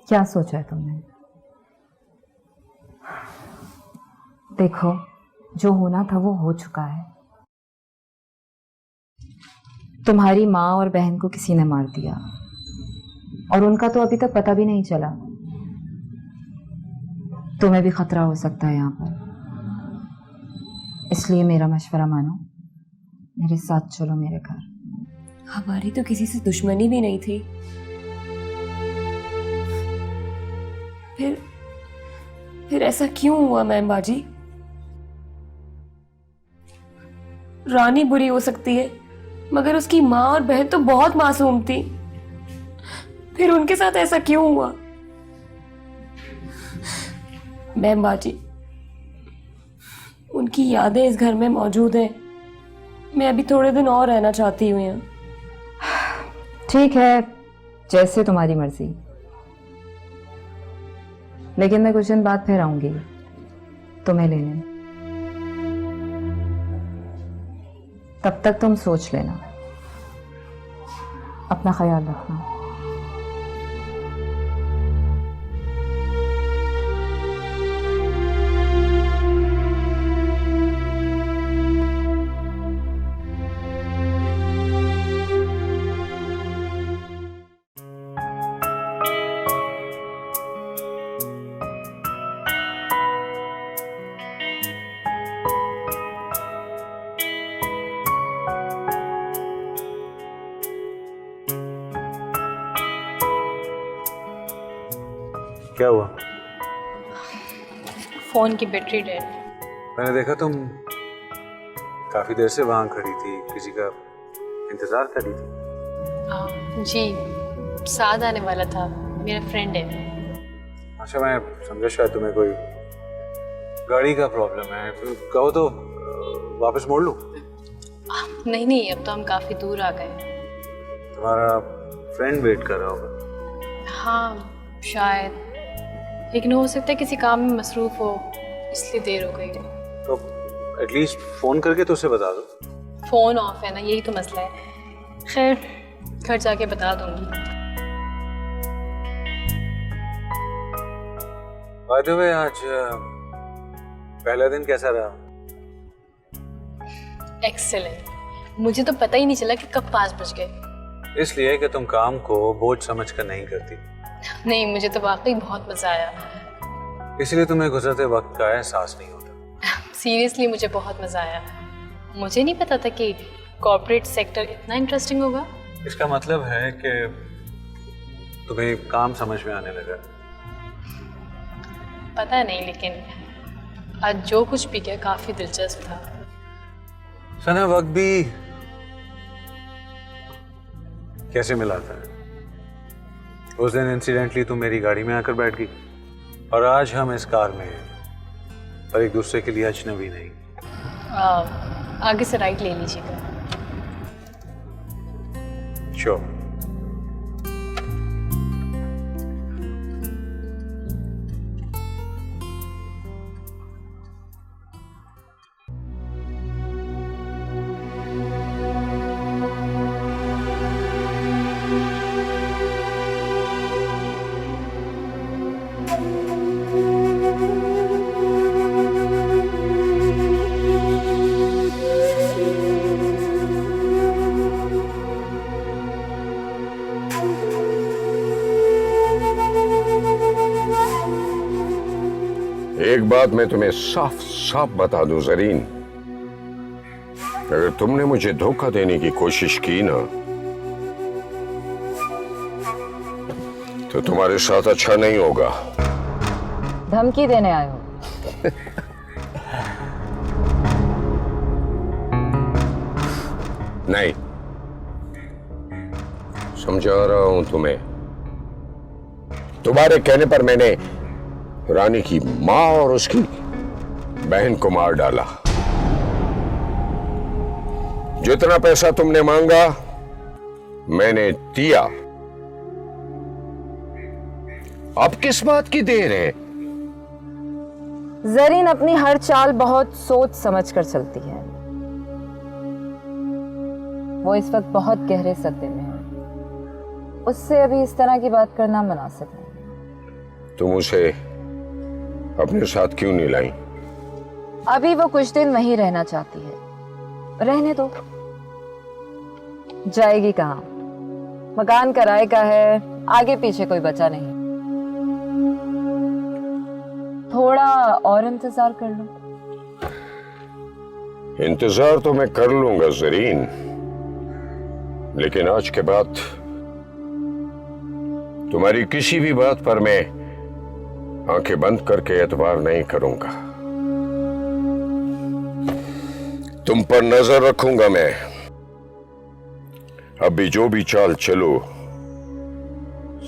क्या सोचा है तुमने? देखो जो होना था वो हो चुका है। तुम्हारी माँ और बहन को किसी ने मार दिया और उनका तो अभी तक पता भी नहीं चला। तुम्हें भी खतरा हो सकता है यहाँ पर, इसलिए मेरा मशवरा मानो, मेरे साथ चलो मेरे घर। हमारी तो किसी से दुश्मनी भी नहीं थी, फिर ऐसा क्यों हुआ मैम बाजी? रानी बुरी हो सकती है, मगर उसकी माँ और बहन तो बहुत मासूम थी, फिर उनके साथ ऐसा क्यों हुआ? मैम बाजी, उनकी यादें इस घर में मौजूद हैं। मैं अभी थोड़े दिन और रहना चाहती हूँ यहाँ। ठीक है, जैसे तुम्हारी मर्जी, लेकिन मैं कुछ दिन बाद फिर आऊंगी तुम्हें लेने। तब तक तुम सोच लेना, अपना ख्याल रखना। क्या हुआ? फ़ोन की बैटरी डेड। मैंने देखा तुम काफी देर से वहां खड़ी थी, किसी का इंतजार कर रही थी। जी, साथ आने वाला था, मेरा फ्रेंड है। अच्छा, मैं समझा शायद तुम्हें कोई गाड़ी का प्रॉब्लम है, तो कहो तो वापस मोड़ लूं? नहीं नहीं, अब तो हम काफ़ी दूर आ गए। तुम्हारा फ्रेंड वेट कर रहा होगा। हाँ शायद, लेकिन हो सकता है किसी काम में मसरूफ हो, इसलिए देर हो गई। तो एटलीस्ट फ़ोन करके तो उसे बता दो। फ़ोन ऑफ है ना, यही तो मसला है। खैर, घर जाके बता दूंगी। बाय द वे, आज पहला दिन कैसा रहा? एक्सेलेंट। मुझे तो पता ही नहीं चला कि कब 5 बज गए। इसलिए कि तुम काम को बोझ समझकर नहीं करती। नहीं, मुझे तो वाकई बहुत मज़ा आया। इसलिए तुम्हें गुजरते वक्त का एहसास नहीं होता। सीरियसली मुझे बहुत मज़ा आया। मुझे नहीं पता था कि कॉर्पोरेट सेक्टर इतना इंटरेस्टिंग होगा। इसका मतलब है कि तुम्हें काम समझ में आने लगा। पता नहीं, लेकिन आज जो कुछ भी किया काफ़ी दिलचस्प था। सना, वक्त भी कैसे मिला था? उस दिन इंसिडेंटली तुम मेरी गाड़ी में आकर बैठ गई, और आज हम इस कार में हैं, पर एक दूसरे के लिए अजनबी नहीं। आगे से राइट ले लीजिएगा। श्योर। एक बात मैं तुम्हें साफ साफ बता दूं ज़रीन, अगर तुमने मुझे धोखा देने की कोशिश की ना, तो तुम्हारे साथ अच्छा नहीं होगा। धमकी देने आए हो? नहीं, समझा रहा हूं तुम्हें। तुम्हारे कहने पर मैंने रानी की माँ और उसकी बहन को मार डाला। जितना पैसा तुमने मांगा मैंने दिया। अब किस बात की देर है? ज़रीन अपनी हर चाल बहुत सोच समझ कर चलती है। वो इस वक्त बहुत गहरे सदमे में है, उससे अभी इस तरह की बात करना मुनासिब नहीं। तुम उसे अपने साथ क्यों नहीं लाई? अभी वो कुछ दिन वहीं रहना चाहती है, रहने दो। जाएगी कहाँ? मकान किराए का है, आगे पीछे कोई बचा नहीं। थोड़ा और इंतजार कर लो। इंतजार तो मैं कर लूंगा जरीन, लेकिन आज के बाद तुम्हारी किसी भी बात पर मैं आंखें बंद करके एतबार नहीं करूंगा। तुम पर नजर रखूंगा मैं। अभी जो भी चाल चलो,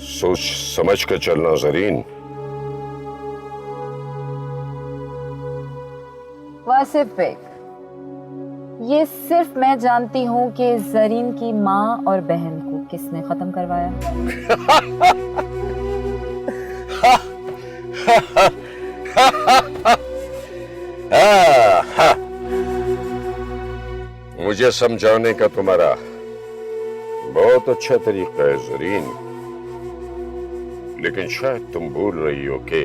सोच समझ कर चलना जरीन। वासिफ बेग, ये सिर्फ मैं जानती हूँ कि जरीन की माँ और बहन को किसने खत्म करवाया। मुझे समझाने का तुम्हारा बहुत अच्छा तरीका है जरीन, लेकिन शायद तुम भूल रही हो कि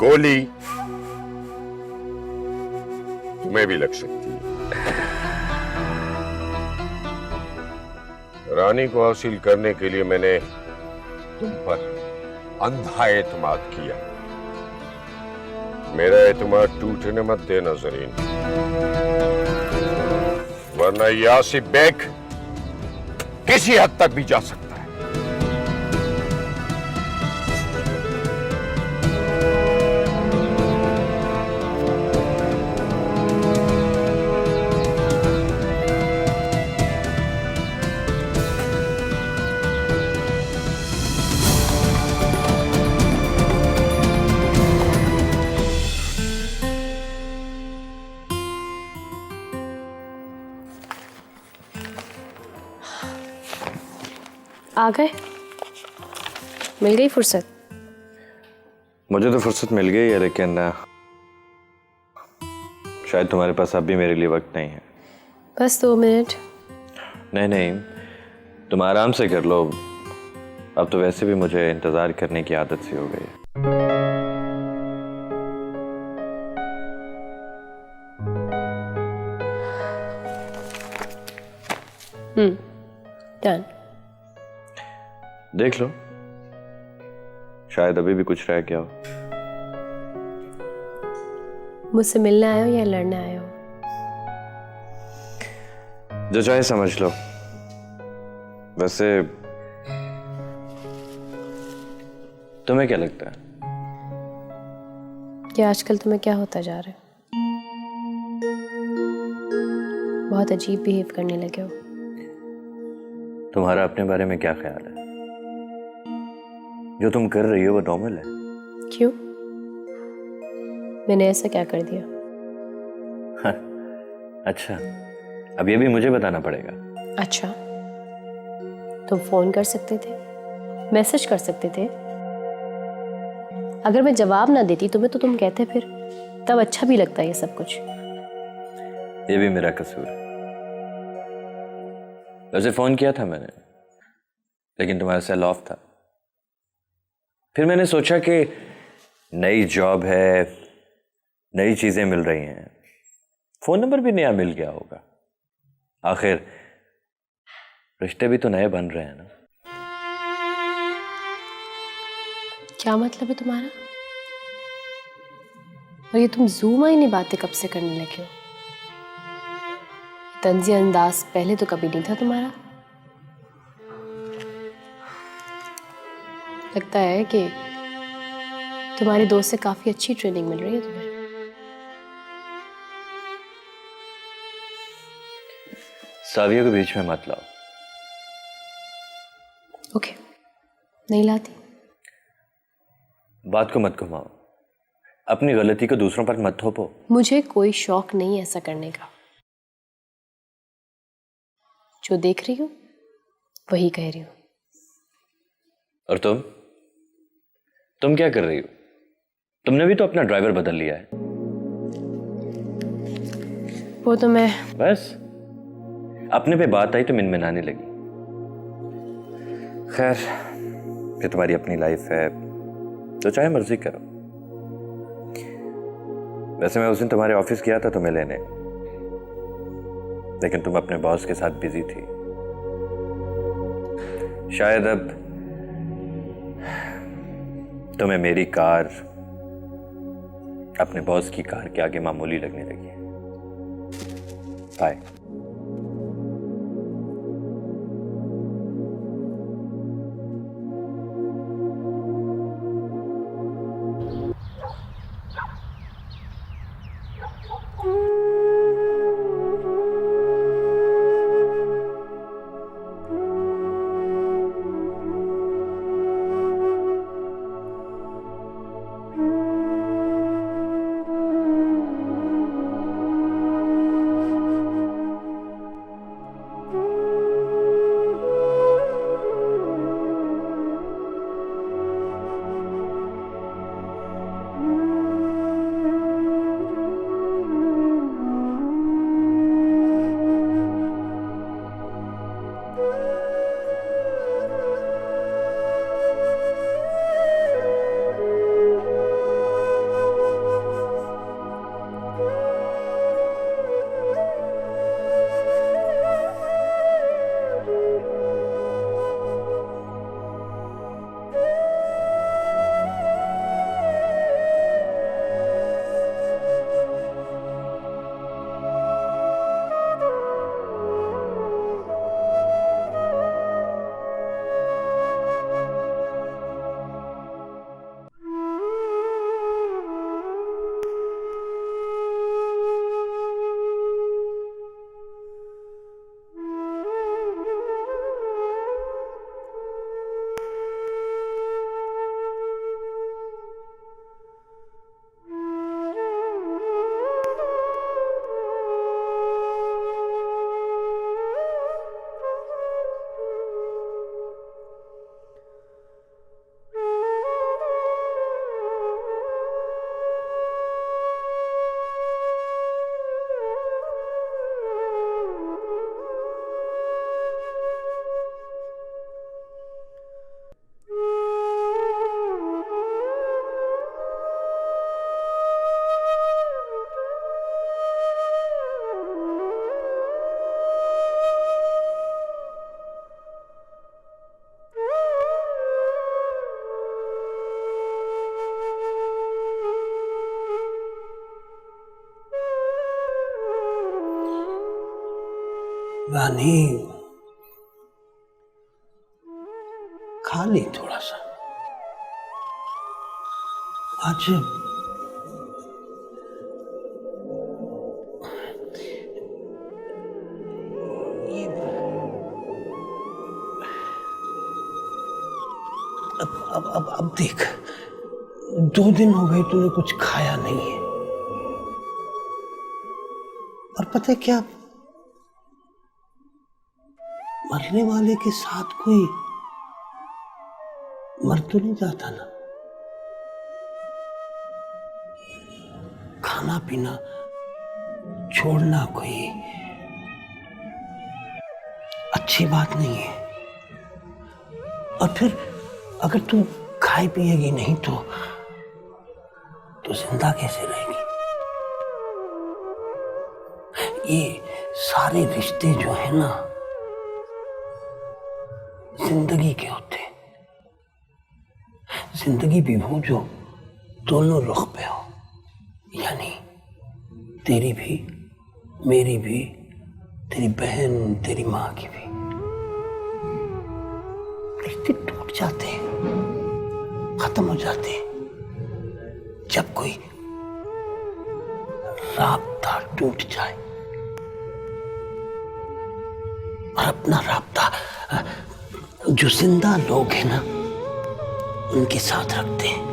गोली तुम्हें भी लग सकती है। रानी को हासिल करने के लिए मैंने तुम पर अंधा एतमाद किया। मेरा एतमाद टूटने मत देना जरीन, वरना यासिफ बेग किसी हद तक भी जा सकता है। आ गए? मिल गई फुर्सत? मुझे तो फुर्सत मिल गई है, लेकिन शायद तुम्हारे पास अब भी मेरे लिए वक्त नहीं है। बस 2 मिनट। नहीं नहीं, तुम आराम से कर लो। अब तो वैसे भी मुझे इंतजार करने की आदत सी हो गई है। डन। देख लो, शायद अभी भी कुछ रह गया हो। मुझसे मिलने आए हो या लड़ने आए हो? जो चाहे समझ लो। वैसे तुम्हें क्या लगता है कि आजकल तुम्हें क्या होता जा रहा है? बहुत अजीब बिहेव करने लगे हो। तुम्हारा अपने बारे में क्या ख्याल है? जो तुम कर रही हो वो नॉर्मल है? क्यों? मैंने ऐसा क्या कर दिया? अच्छा, अब ये भी मुझे बताना पड़ेगा। अच्छा, तुम फोन कर सकते थे, मैसेज कर सकते थे। अगर मैं जवाब ना देती तुम्हें तो तुम कहते फिर, तब अच्छा भी लगता ये सब कुछ। ये भी मेरा कसूर है। वैसे फोन किया था मैंने, लेकिन तुम्हारा सेल ऑफ था। फिर मैंने सोचा कि नई जॉब है, नई चीजें मिल रही हैं, फोन नंबर भी नया मिल गया होगा। आखिर रिश्ते भी तो नए बन रहे हैं ना। क्या मतलब है तुम्हारा? और ये तुम ज़ूम आई नहीं बातें कब से करने लगे हो? तंज़ी अंदाज पहले तो कभी नहीं था तुम्हारा। लगता है कि तुम्हारे दोस्त से काफी अच्छी ट्रेनिंग मिल रही है तुम्हें। साविया को बीच में मत लाओ। ओके, नहीं लाती। बात को मत घुमाओ, अपनी गलती को दूसरों पर मत थोपो। मुझे कोई शौक नहीं ऐसा करने का। जो देख रही हूँ वही कह रही हूँ। और तुम क्या कर रही हो? तुमने भी तो अपना ड्राइवर बदल लिया है। वो तो मैं बस अपने पे बात आई तो मिनमिनाने लगी। खैर, ये तुम्हारी अपनी लाइफ है, तो चाहे मर्जी करो। वैसे मैं उस दिन तुम्हारे ऑफिस गया था तुम्हें लेने, लेकिन तुम अपने बॉस के साथ बिजी थी। शायद अब तुम्हें मेरी कार अपने बॉस की कार के आगे मामूली लगने लगी है। बाय। रानी, खा ली थोड़ा सा। आज ये अब देख, 2 दिन हो गए तूने कुछ खाया नहीं है। और पता है क्या, मरने वाले के साथ कोई मर तो नहीं जाता ना। खाना पीना छोड़ना कोई अच्छी बात नहीं है। और फिर अगर तू खाए पिएगी नहीं तो जिंदा कैसे रहेगी? ये सारे रिश्ते जो है ना, जिंदगी के होते। जिंदगी भी वो जो दोनों रुख पे हो, यानी तेरी भी, मेरी भी, तेरी बहन, तेरी माँ की भी। रिश्ते टूट जाते हैं, खत्म हो जाते हैं जब कोई राब्ता टूट जाए। और अपना राब्ता जो जिंदा लोग हैं ना, उनके साथ रखते हैं।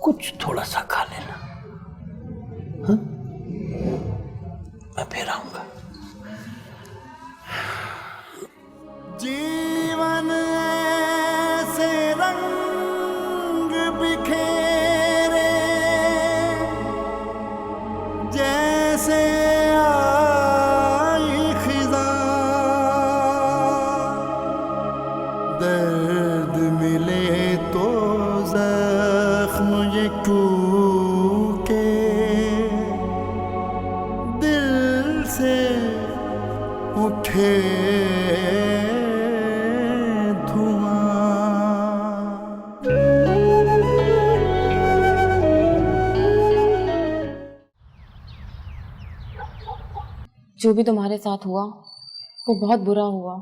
कुछ थोड़ा सा खा लेना, हाँ? मैं फिर आऊंगा। जीवन ऐसे रंग उठे धुआं। जो भी तुम्हारे साथ हुआ वो बहुत बुरा हुआ।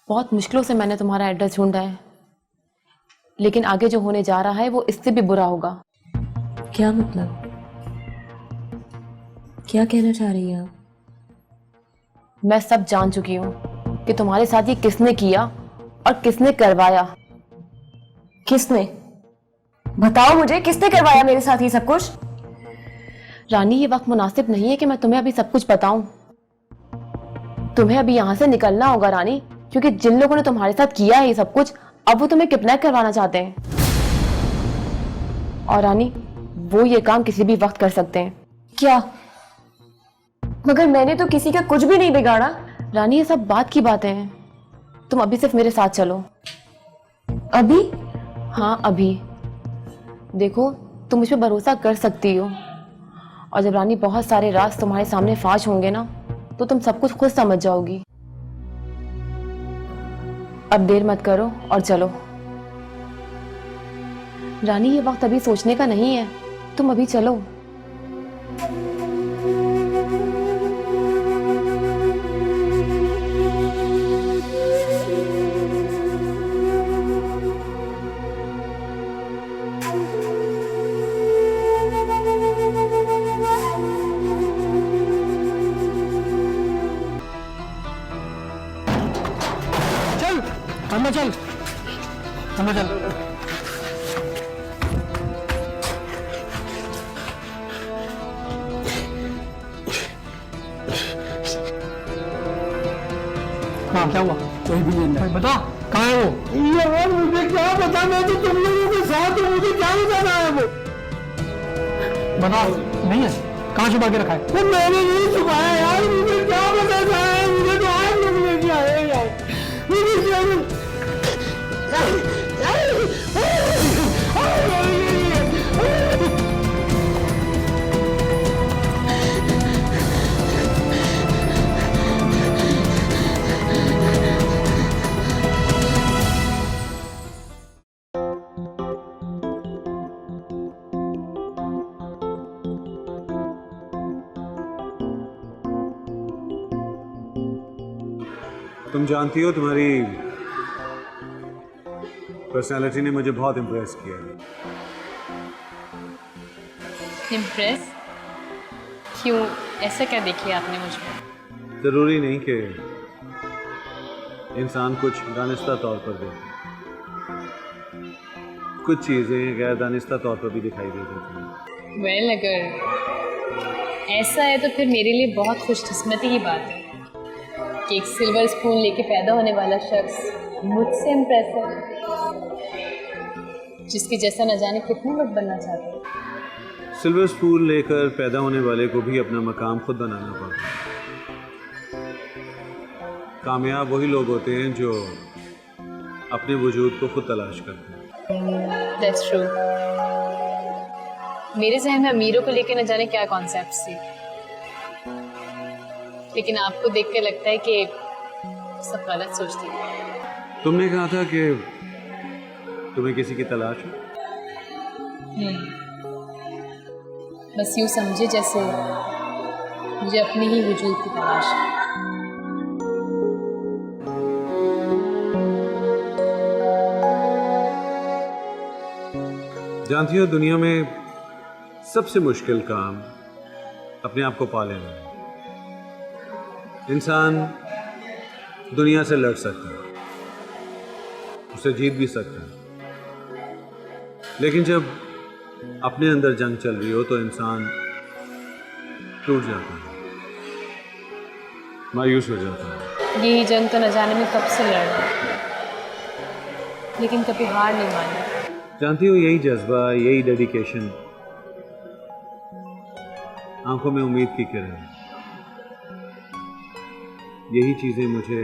बहुत मुश्किलों से मैंने तुम्हारा एड्रेस ढूंढा है, लेकिन आगे जो होने जा रहा है वो इससे भी बुरा होगा। क्या मतलब? क्या कहना चाह रही हैं आप? मैं सब जान चुकी हूँ कि तुम्हारे साथ ये किसने किया और किसने करवाया। किसने? बताओ मुझे, किसने करवाया मेरे साथ ये सब कुछ? रानी, ये वक्त मुनासिब नहीं है कि मैं तुम्हें अभी सब कुछ बताऊं। तुम्हें अभी यहाँ से निकलना होगा रानी, क्योंकि जिन लोगों ने तुम्हारे साथ किया है ये सब कुछ, अब वो तुम्हें किडनैप करवाना चाहते हैं। और रानी, वो ये काम किसी भी वक्त कर सकते हैं। क्या? मगर मैंने तो किसी का कुछ भी नहीं बिगाड़ा। रानी, ये सब बात की बातें हैं। तुम अभी सिर्फ मेरे साथ चलो। अभी? हाँ, अभी। देखो, तुम मुझ पर भरोसा कर सकती हो, और जब रानी बहुत सारे राज तुम्हारे सामने फाश होंगे ना, तो तुम सब कुछ खुद समझ जाओगी। अब देर मत करो और चलो। रानी, ये वक्त अभी सोचने का नहीं है, तुम अभी चलो। अंदर चल, अंदर चल। हाँ, क्या हुआ? कोई भी नहीं बता, कहाँ है वो? यार मुझे क्या पता, मैं तो तुम लोगों के साथ हूँ, मुझे क्या बताना है वो? बता, नहीं है? कहाँ छुपा के रखा है? वो मैंने नहीं छुपाया यार, मुझे क्या बताना है? मुझे तो आप लोग लेके आए यार, मुझे क्या तुम जानती हो, तुम्हारी पर्सनालिटी ने मुझे बहुत इम्प्रेस किया है। इम्प्रेस? क्यों? ऐसा क्या देखिए आपने मुझ में? जरूरी नहीं कि इंसान कुछ दानिस्ता तौर पर देखे, कुछ चीजें गैर दानिस्ता तौर पर भी दिखाई दे देती हैं। वेल, अगर ऐसा है तो फिर मेरे लिए बहुत खुशकिस्मती की बात है कि एक सिल्वर स्पून लेके पैदा होने वाला शख्स मुझसे इम्प्रेस है, जिसके जैसा न जाने कितने लोग बनना चाहते हैं। सिल्वर स्पून लेकर पैदा होने वाले को भी अपना मकाम खुद बनाना पड़ता है। कामयाब वही लोग होते हैं जो अपने वजूद को खुद तलाश करते हैं। That's true. मेरे जहन में अमीरों को लेकर न जाने क्या कॉन्सेप्ट थी, लेकिन आपको देख के लगता है कि सब गलत सोचती है। तुमने कहा था कि तुम्हें किसी की तलाश है? बस यूँ समझे जैसे मुझे अपने ही वजूद की तलाश है। जानती हो, दुनिया में सबसे मुश्किल काम अपने आप को पा लेना है। इंसान दुनिया से लड़ सकता है, उसे जीत भी सकता है, लेकिन जब अपने अंदर जंग चल रही हो तो इंसान टूट जाता है, मायूस हो जाता है। यही जंग तो न जाने में कब से लड़ रहा है, लेकिन कभी हार नहीं मानी। जानती हो, यही जज्बा, यही डेडिकेशन, आंखों में उम्मीद की किरण, यही चीजें मुझे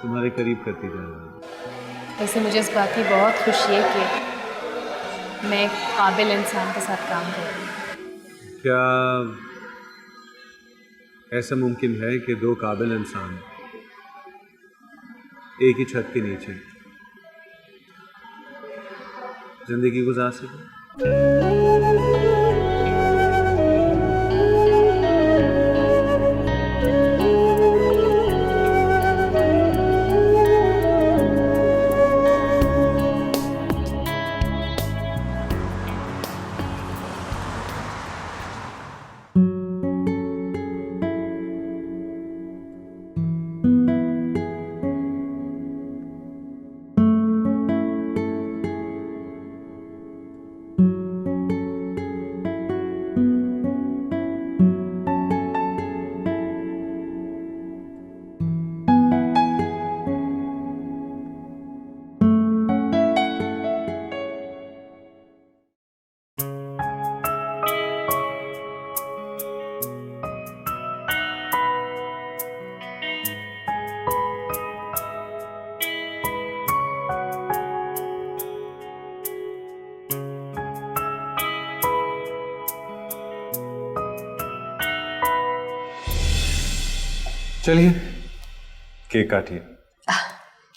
तुम्हारे करीब करती जा रही है। वैसे मुझे इस बात की बहुत खुशी है कि मैं एक काबिल इंसान के साथ काम कर रही हूँ। क्या ऐसा मुमकिन है कि दो काबिल इंसान एक ही छत के नीचे जिंदगी गुजार सकें? चलिए केक काटिए।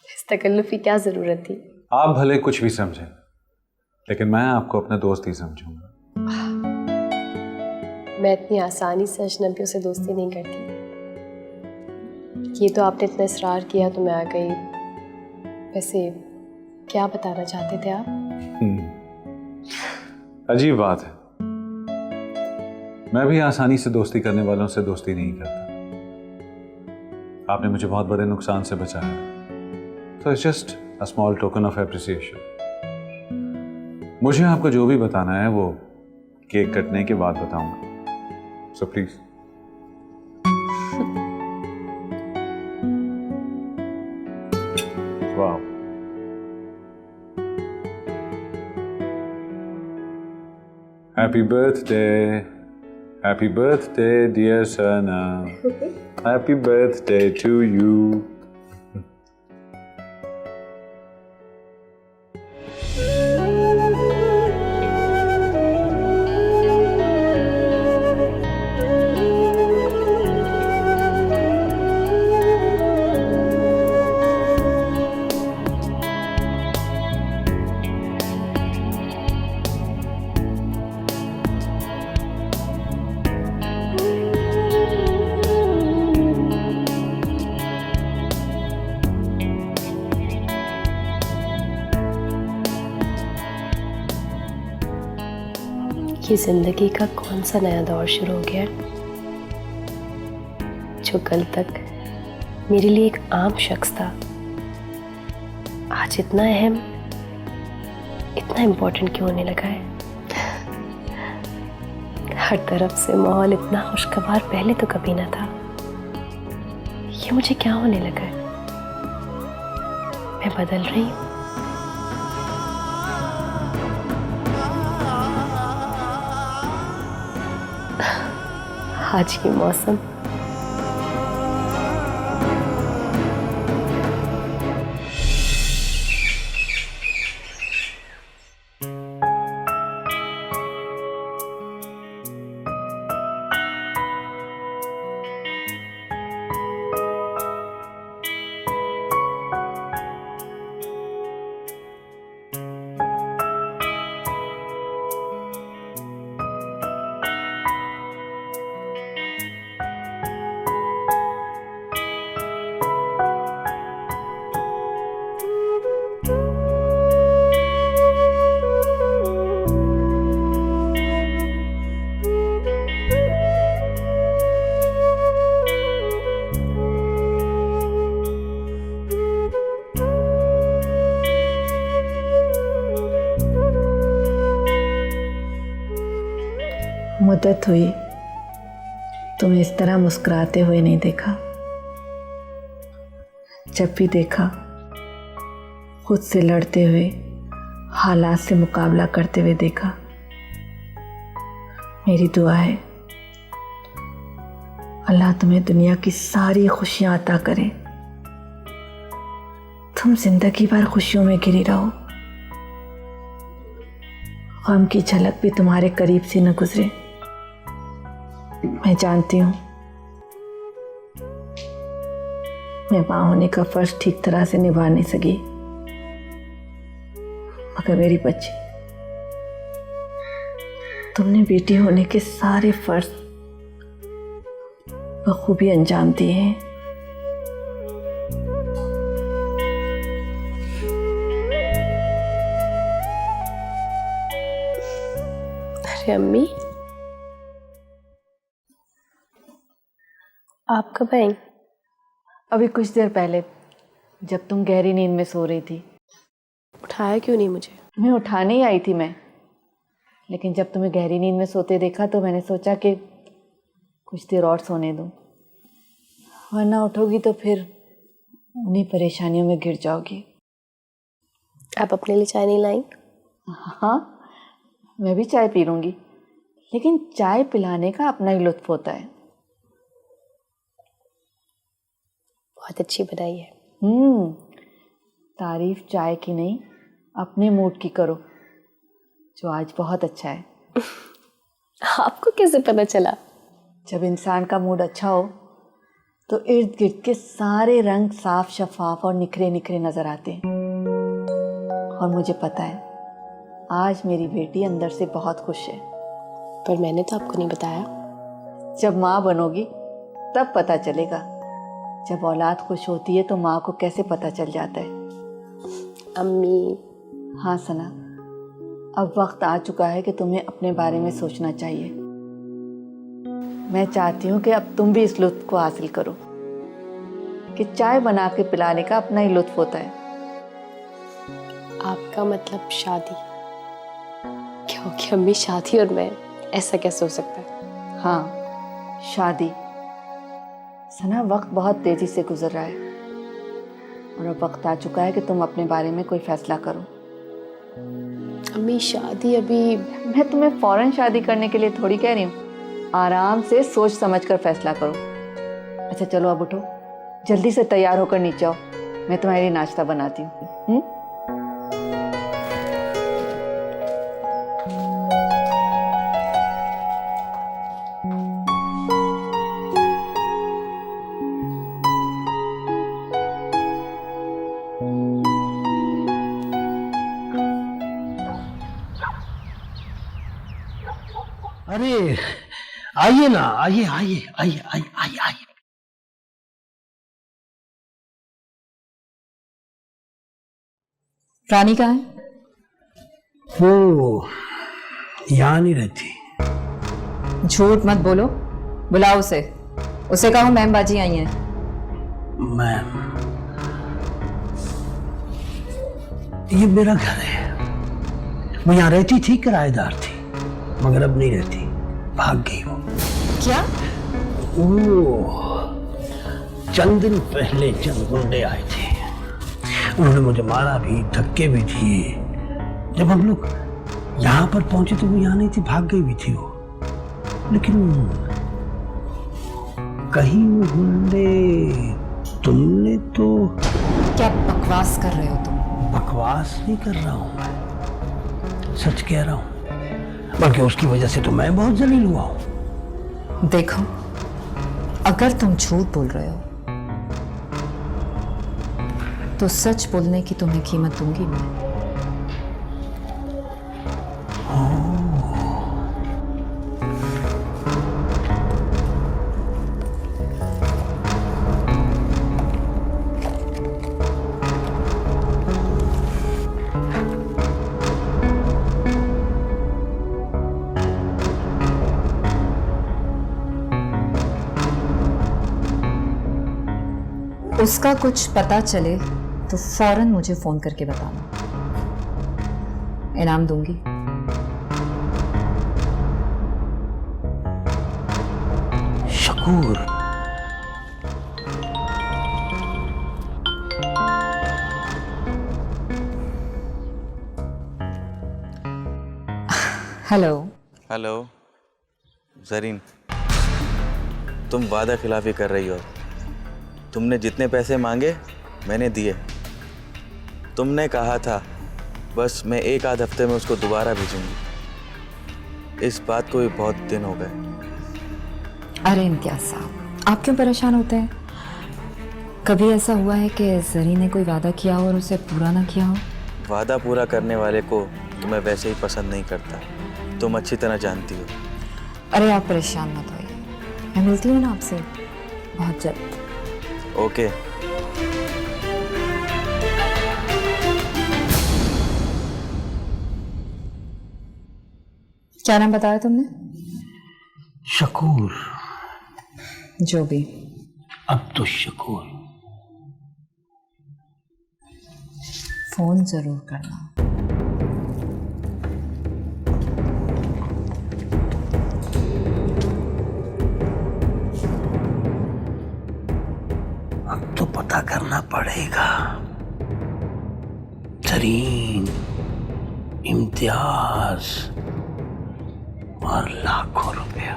इस तकल्लुफ़ की क्या ज़रूरत थी? आप भले कुछ भी समझें, लेकिन मैं आपको अपना दोस्त ही समझूंगा। मैं इतनी आसानी से अजनबियों से दोस्ती नहीं करती। ये तो आपने इतना इसरार किया तो मैं आ गई। वैसे क्या बताना चाहते थे आप? अजीब बात है, मैं भी आसानी से दोस्ती करने वालों से दोस्ती नहीं करता। आपने मुझे बहुत बड़े नुकसान से बचाया, तो it's just a small token of appreciation. मुझे आपको जो भी बताना है वो केक कटने के बाद बताऊंगा, सो प्लीज। वाह, happy birthday dear Sana, happy birthday to you. ये जिंदगी का कौन सा नया दौर शुरू हो गया, जो कल तक मेरे लिए एक आम शख्स था, आज इतना अहम, इतना इम्पोर्टेंट क्यों होने लगा है? हर तरफ से माहौल इतना खुशगवार पहले तो कभी ना था। ये मुझे क्या होने लगा है? मैं बदल रही हूँ। आज की मौसम मुद्दत हुई तुम्हें इस तरह मुस्कुराते हुए नहीं देखा। जब भी देखा खुद से लड़ते हुए, हालात से मुकाबला करते हुए देखा। मेरी दुआ है अल्लाह तुम्हें दुनिया की सारी खुशियां अता करे, तुम जिंदगी भर खुशियों में घिरी रहो, गम की झलक भी तुम्हारे करीब से न गुजरे। मैं जानती हूँ मैं माँ होने का फर्ज ठीक तरह से निभा नहीं सकी, मगर मेरी बच्ची, तुमने बेटी होने के सारे फर्ज बखूबी अंजाम दिए हैं। अरे अम्मी, आप कब आई? अभी कुछ देर पहले, जब तुम गहरी नींद में सो रही थी। उठाया क्यों नहीं मुझे? मैं उठाने ही आई थी मैं, लेकिन जब तुम्हें गहरी नींद में सोते देखा तो मैंने सोचा कि कुछ देर और सोने दूं, वरना उठोगी तो फिर उन्हीं परेशानियों में गिर जाओगी। आप अपने लिए चाय नहीं लाई? हाँ, मैं भी चाय पी लूँगी, लेकिन चाय पिलाने का अपना ही लुत्फ होता है। बहुत अच्छी बनाई है। तारीफ चाय की नहीं, अपने मूड की करो, जो आज बहुत अच्छा है। आपको कैसे पता चला? जब इंसान का मूड अच्छा हो तो इर्द गिर्द के सारे रंग साफ शफाफ और निखरे निखरे नजर आते हैं। और मुझे पता है आज मेरी बेटी अंदर से बहुत खुश है। पर मैंने तो आपको नहीं बताया। जब माँ बनोगी तब पता चलेगा। जब औलाद खुश होती है तो माँ को कैसे पता चल जाता है। अम्मी। हाँ सना, अब वक्त आ चुका है कि तुम्हें अपने बारे में सोचना चाहिए। मैं चाहती हूँ कि अब तुम भी इस लुत्फ को हासिल करो कि चाय बना के पिलाने का अपना ही लुत्फ होता है। आपका मतलब शादी? क्योंकि अम्मी शादी और मैं, ऐसा कैसे हो सकता है? हाँ, शादी। सना, वक्त बहुत तेजी से गुजर रहा है और अब वक्त आ चुका है कि तुम अपने बारे में कोई फैसला करो। अम्मी शादी अभी... मैं तुम्हें फौरन शादी करने के लिए थोड़ी कह रही हूँ, आराम से सोच समझ कर फैसला करो। अच्छा चलो अब उठो, जल्दी से तैयार होकर नीचे आओ, मैं तुम्हारे लिए नाश्ता बनाती हूँ। अरे आइए ना, आइए आइए आइए आइए आइए आइए। रानी कहाँ है? वो यहाँ नहीं रहती। झूठ मत बोलो, बुलाओ उसे। उसे कहो मैम बाजी आई हैं। मैम, ये मेरा घर है। वो यहाँ रहती थी, किराएदार थी, मगर अब नहीं रहती, भाग गई वो। क्या? चंद दिन पहले चंद गुंडे आए थे, उन्होंने मुझे मारा भी, धक्के भी दिए। जब हम लोग यहाँ पर पहुंचे तो वो यहाँ नहीं थी, भाग गई भी थी वो। लेकिन कहीं वो गुंडे, तुमने तो... क्या बकवास कर रहे हो तुम? बकवास नहीं कर रहा हूं मैं, सच कह रहा हूं। बल्कि उसकी वजह से तो मैं बहुत जलील हुआ हूं। देखो, अगर तुम झूठ बोल रहे हो तो सच बोलने की तुम्हें कीमत दूंगी मैं। उसका कुछ पता चले तो फौरन मुझे फोन करके बताना, इनाम दूंगी। शकूर, हेलो। हेलो जरीन, तुम वादा खिलाफी कर रही हो। तुमने जितने पैसे मांगे मैंने दिए। तुमने कहा था बस मैं एक आध हफ्ते में उसको दोबारा भेजूंगी। इस बात को भी बहुत दिन हो गए। अरे इम्तियाज साहब, आप क्यों परेशान होते हैं? कभी ऐसा हुआ है कि जरी ने कोई वादा किया हो और उसे पूरा ना किया हो? वादा पूरा करने वाले को तो मैं वैसे ही पसंद नहीं करता, तुम अच्छी तरह जानती हो। अरे आप परेशान मत होइए, मैं मिलती हूँ ना आपसे बहुत जल्द। ओके। क्या नाम बताया तुमने? शकूर। जो भी। अब तो शकूर। फोन जरूर करना। अब तो पता करना पड़ेगा। तरीन, इम्तियाज और लाखों रुपया।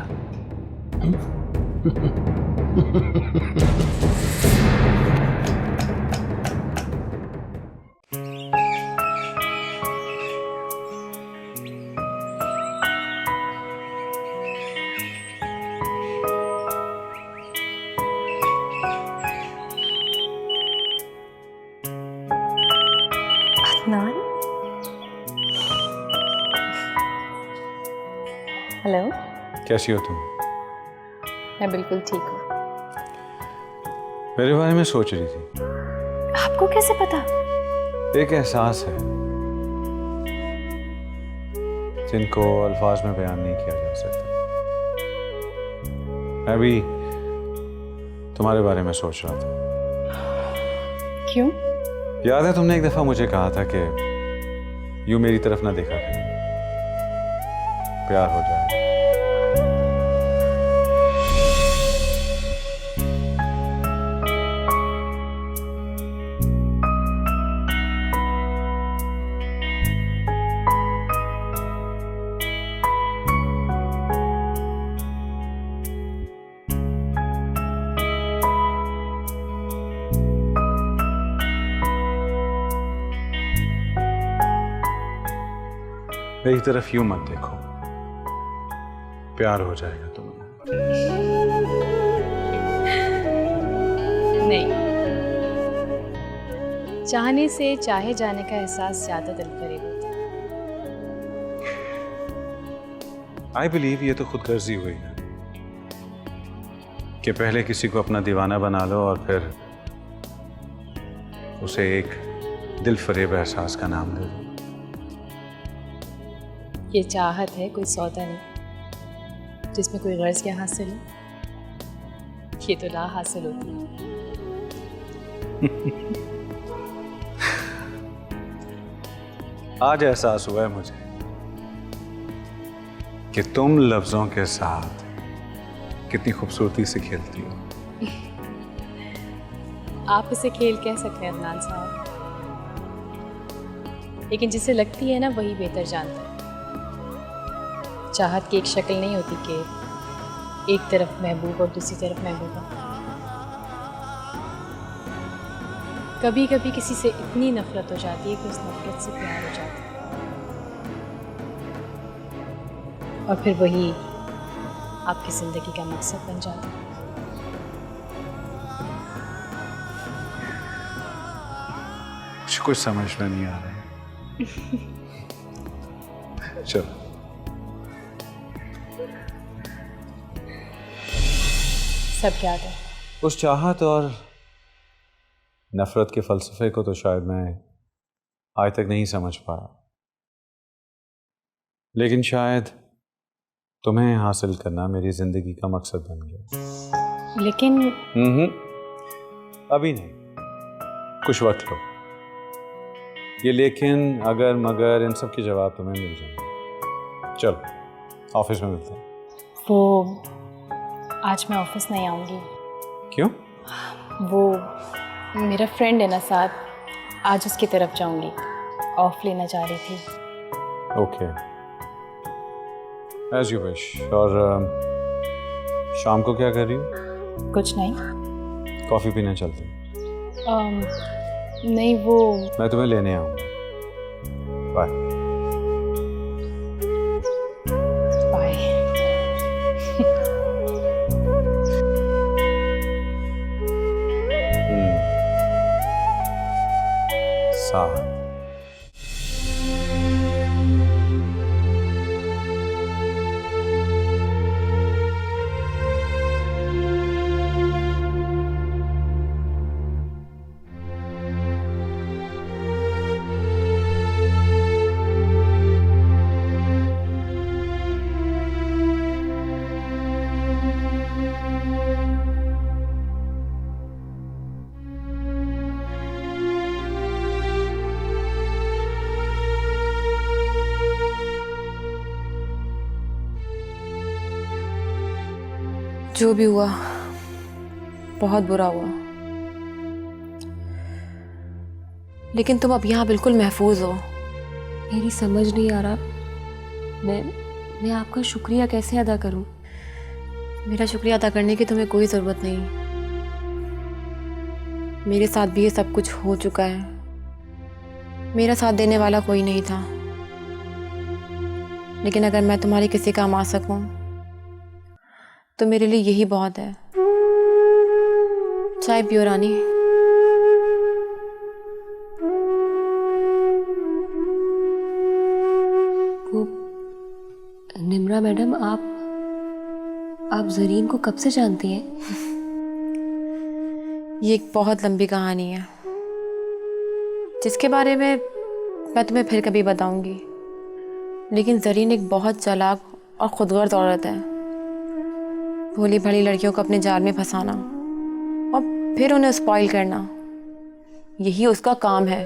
अदनान, हेलो। कैसी हो तुम? मैं बिल्कुल ठीक हूँ। मेरे बारे में सोच रही थी? आपको कैसे पता? एक एहसास है जिनको अल्फाज में बयान नहीं किया जा सकता। मैं भी तुम्हारे बारे में सोच रहा था। क्यों? याद है तुमने एक दफा मुझे कहा था कि यूं मेरी तरफ ना देखा करो, प्यार हो जाए। मेरी तरफ यूं मत देखो, प्यार हो जाएगा तुम्हें। नहीं, चाहने से चाहे जाने का एहसास ज्यादा दिल करीब होता है। आई बिलीव ये तो खुदगर्जी हुई ना, कि पहले किसी को अपना दीवाना बना लो और फिर उसे एक दिल फरेब एहसास का नाम दे दो। ये चाहत है, कोई सौदा नहीं जिसमें कोई गर्ज क्या हासिल हो। ये तो ला हासिल होती है। आज एहसास हुआ है मुझे कि तुम लफ्जों के साथ कितनी खूबसूरती से खेलती हो। आप इसे खेल कह सकते हैं अदनान साहब, लेकिन जिसे लगती है ना वही बेहतर जानता है। चाहत की एक शक्ल नहीं होती कि एक तरफ महबूब और दूसरी तरफ महबूबा। कभी कभी किसी से इतनी नफरत हो जाती है कि उस नफरत से प्यार हो जाता है, और फिर वही आपकी जिंदगी का मकसद बन जाता है। मुझे कुछ समझ में नहीं आ रहा है। चलो, सब याद है। उस चाहत और नफरत के फलसफे को तो शायद मैं आज तक नहीं समझ पाया, लेकिन शायद तुम्हें हासिल करना मेरी जिंदगी का मकसद बन गया। लेकिन अभी नहीं, कुछ वक्त लो। ये लेकिन, अगर, मगर, इन सब के जवाब तुम्हें मिल जाएंगे। चलो, ऑफिस में मिलते हैं। वो आज मैं ऑफिस नहीं आऊँगी। क्यों? वो मेरा फ्रेंड है ना साथ, आज उसकी तरफ जाऊँगी। ऑफ लेना चाह रही थी। Okay, as you wish. और शाम को क्या कर रही हो? कुछ नहीं। कॉफ़ी पीने चलते हैं। नहीं, वो मैं तुम्हें लेने आऊँगा। बाय। बाय। साहब। जो भी हुआ बहुत बुरा हुआ, लेकिन तुम अब यहाँ बिल्कुल महफूज हो। मेरी समझ नहीं आ रहा, मैं आपका शुक्रिया कैसे अदा करूं? मेरा शुक्रिया अदा करने की तुम्हें कोई ज़रूरत नहीं। मेरे साथ भी ये सब कुछ हो चुका है। मेरा साथ देने वाला कोई नहीं था, लेकिन अगर मैं तुम्हारे किसी काम आ सकूं तो मेरे लिए यही बहुत है। चाय पियो रानी। वो निम्रा मैडम, आप जरीन को कब से जानती हैं? ये एक बहुत लंबी कहानी है जिसके बारे में मैं तुम्हें फिर कभी बताऊंगी। लेकिन जरीन एक बहुत चालाक और खुदगर्ज औरत है। भोली भाली लड़कियों को अपने जाल में फंसाना और फिर उन्हें स्पॉइल करना, यही उसका काम है।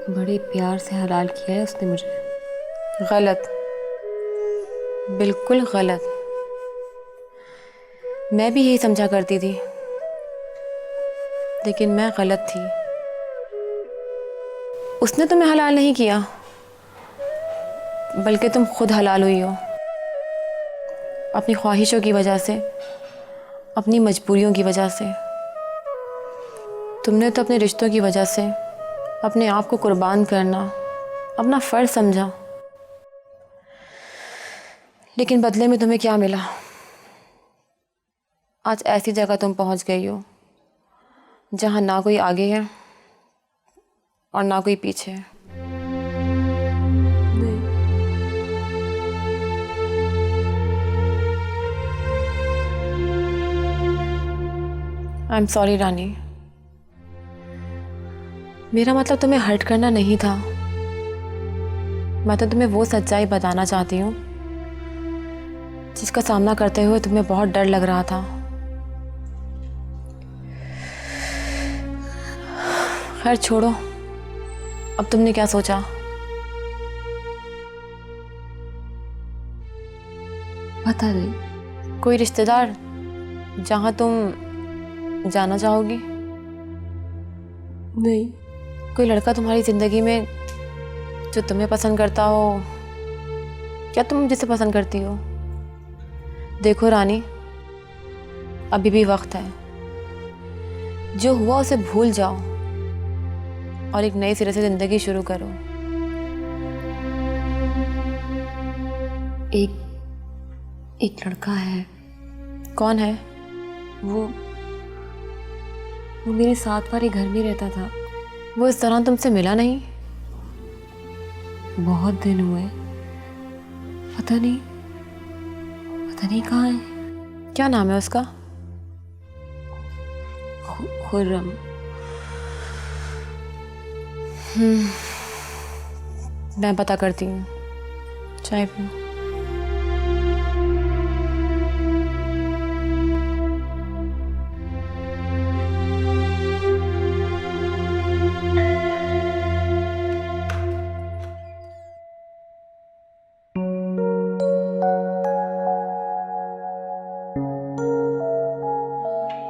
बड़े प्यार से हलाल किया है उसने मुझे। गलत, बिल्कुल गलत। मैं भी यही समझा करती थी, लेकिन मैं गलत थी। उसने तुम्हें हलाल नहीं किया, बल्कि तुम खुद हलाल हुई हो। अपनी ख्वाहिशों की वजह से, अपनी मजबूरियों की वजह से। तुमने तो अपने रिश्तों की वजह से अपने आप को कुर्बान करना अपना फ़र्ज समझा, लेकिन बदले में तुम्हें क्या मिला? आज ऐसी जगह तुम पहुंच गई हो जहां ना कोई आगे है और ना कोई पीछे है। आई एम सॉरी रानी। मेरा मतलब तुम्हें हर्ट करना नहीं था। मैं तो तुम्हें वो सच्चाई बताना चाहती हूँ जिसका सामना करते हुए तुम्हें बहुत डर लग रहा था। खैर छोड़ो, अब तुमने क्या सोचा? पता नहीं। कोई रिश्तेदार जहाँ तुम जाना चाहोगी? नहीं। कोई लड़का तुम्हारी ज़िंदगी में जो तुम्हें पसंद करता हो? क्या तुम जिसे पसंद करती हो? देखो रानी, अभी भी वक्त है। जो हुआ उसे भूल जाओ और एक नए सिरे से ज़िंदगी शुरू करो। एक लड़का है। कौन है? वो मेरे साथ वाले घर में रहता था। वो इस तरह तुमसे मिला नहीं? बहुत दिन हुए। पता नहीं कहाँ है। क्या नाम है उसका? खुर्रम। मैं पता करती हूँ। चाय पियो।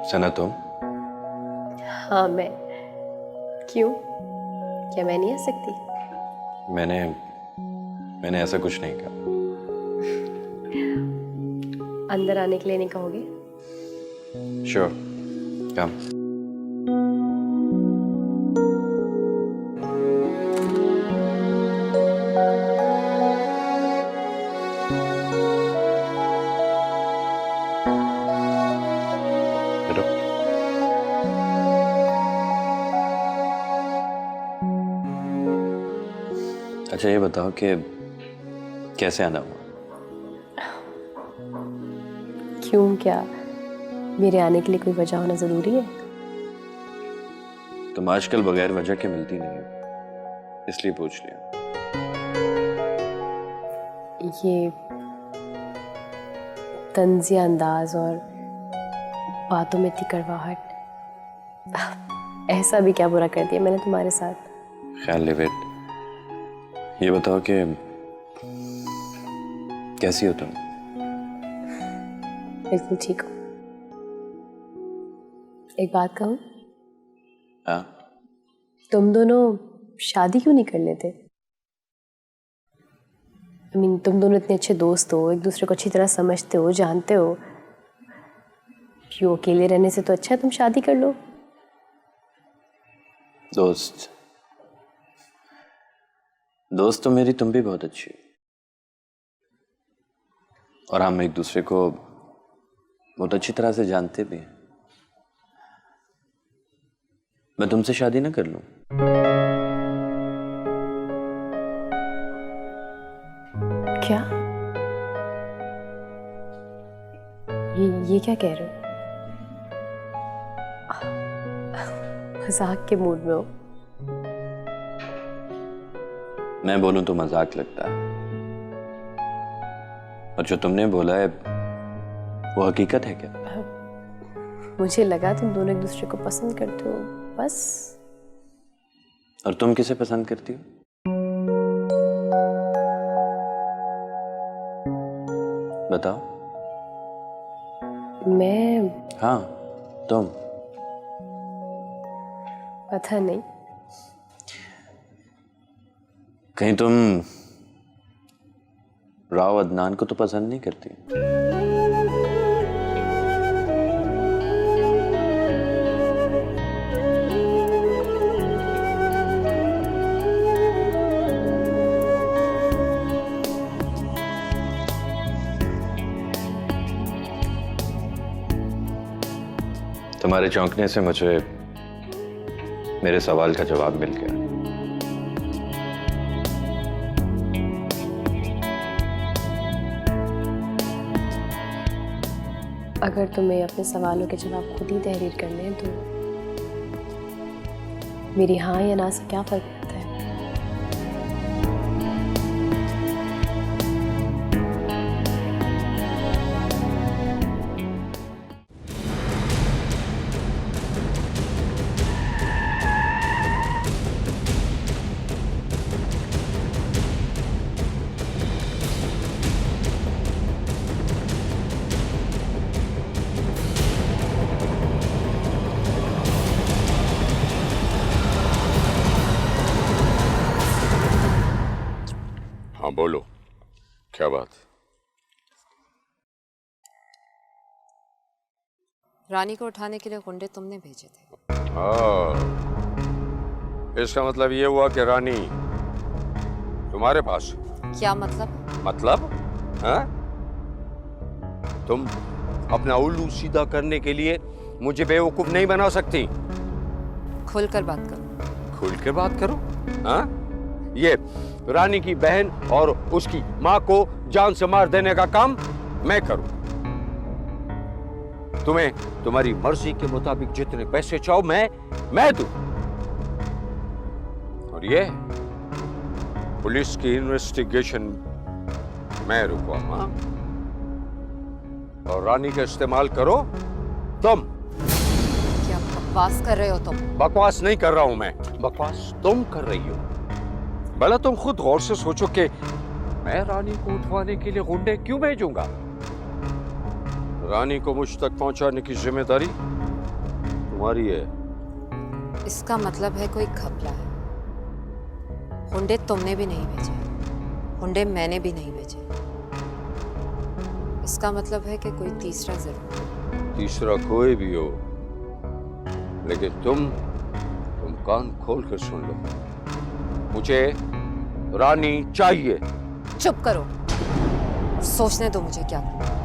सना तुम? हाँ मैं। क्यों? क्या मैं नहीं आ सकती? मैंने ऐसा कुछ नहीं कहा। अंदर आने के लिए नहीं कहोगे? श्योर, कम। अच्छा ये बताओ कि कैसे आना हुआ? क्यों, क्या मेरे आने के लिए कोई वजह होना ज़रूरी है? तुम आजकल बगैर वजह के मिलती नहीं हो, इसलिए पूछ लिया। ये तंज़िया अंदाज और बातों में इतनी कड़वाहट, ऐसा भी क्या बुरा कर दिया मैंने तुम्हारे साथ? ख्याल लिविट, ये बताओ कि कैसी हो तुम? बिल्कुल ठीक हो। एक बात कहूँ? हाँ? तुम दोनों शादी क्यों नहीं कर लेते? तुम दोनों इतने अच्छे दोस्त हो, एक दूसरे को अच्छी तरह समझते हो, जानते हो, क्यों अकेले रहने से तो अच्छा है तुम शादी कर लो। दोस्त तो मेरी तुम भी बहुत अच्छी हो, और हम एक दूसरे को बहुत अच्छी तरह से जानते भी हैं। मैं तुमसे शादी ना कर लूं? क्या? ये क्या कह रहे हो? मजाक के मूड में हो? मैं बोलूं तो मजाक लगता है, और जो तुमने बोला है वो हकीकत है क्या? मुझे लगा तुम दोनों एक दूसरे को पसंद करते हो, बस। और तुम किसे पसंद करती हो? बताओ। मैं? हाँ, तुम। पता नहीं। कहीं तुम राव अदनान को तो पसंद नहीं करती? तुम्हारे चौंकने से मुझे मेरे सवाल का जवाब मिल गया। अगर तुम्हें अपने सवालों के जवाब खुद ही तहरीर करने हैं तो मेरी हाँ या ना से क्या फर्क पड़ता है? हाँ बोलो, क्या बात? रानी को उठाने के लिए गुंडे तुमने भेजे थे। हाँ, इसका मतलब ये हुआ कि रानी तुम्हारे पास? क्या मतलब? मतलब? हाँ? तुम अपना उल्लू सीधा करने के लिए मुझे बेवकूफ नहीं बना सकती। खुलकर बात करो। खुलकर बात करो? हाँ? ये रानी की बहन और उसकी माँ को जान से मार देने का काम मैं करूं। तुम्हें तुम्हारी मर्जी के मुताबिक जितने पैसे चाहो मैं दूं। और ये पुलिस की इन्वेस्टिगेशन मैं रुकवाऊंगा, और रानी का इस्तेमाल करो तुम। क्या बकवास कर रहे हो तुम? बकवास नहीं कर रहा हूं मैं, बकवास तुम कर रही हो। भला तुम खुद गौर से सोचो कि मैं रानी को उठवाने के लिए गुंडे क्यों भेजूंगा? रानी को मुझ तक पहुंचाने की जिम्मेदारी तुम्हारी है। इसका मतलब है कोई घपला है। गुंडे तुमने भी नहीं भेजे, गुंडे मैंने भी नहीं भेजे। इसका मतलब है कि कोई तीसरा जरूर। तीसरा कोई भी हो, लेकिन तुम कान खोल कर सुन लो, मुझे रानी चाहिए। चुप करो, सोचने दो मुझे क्या करना।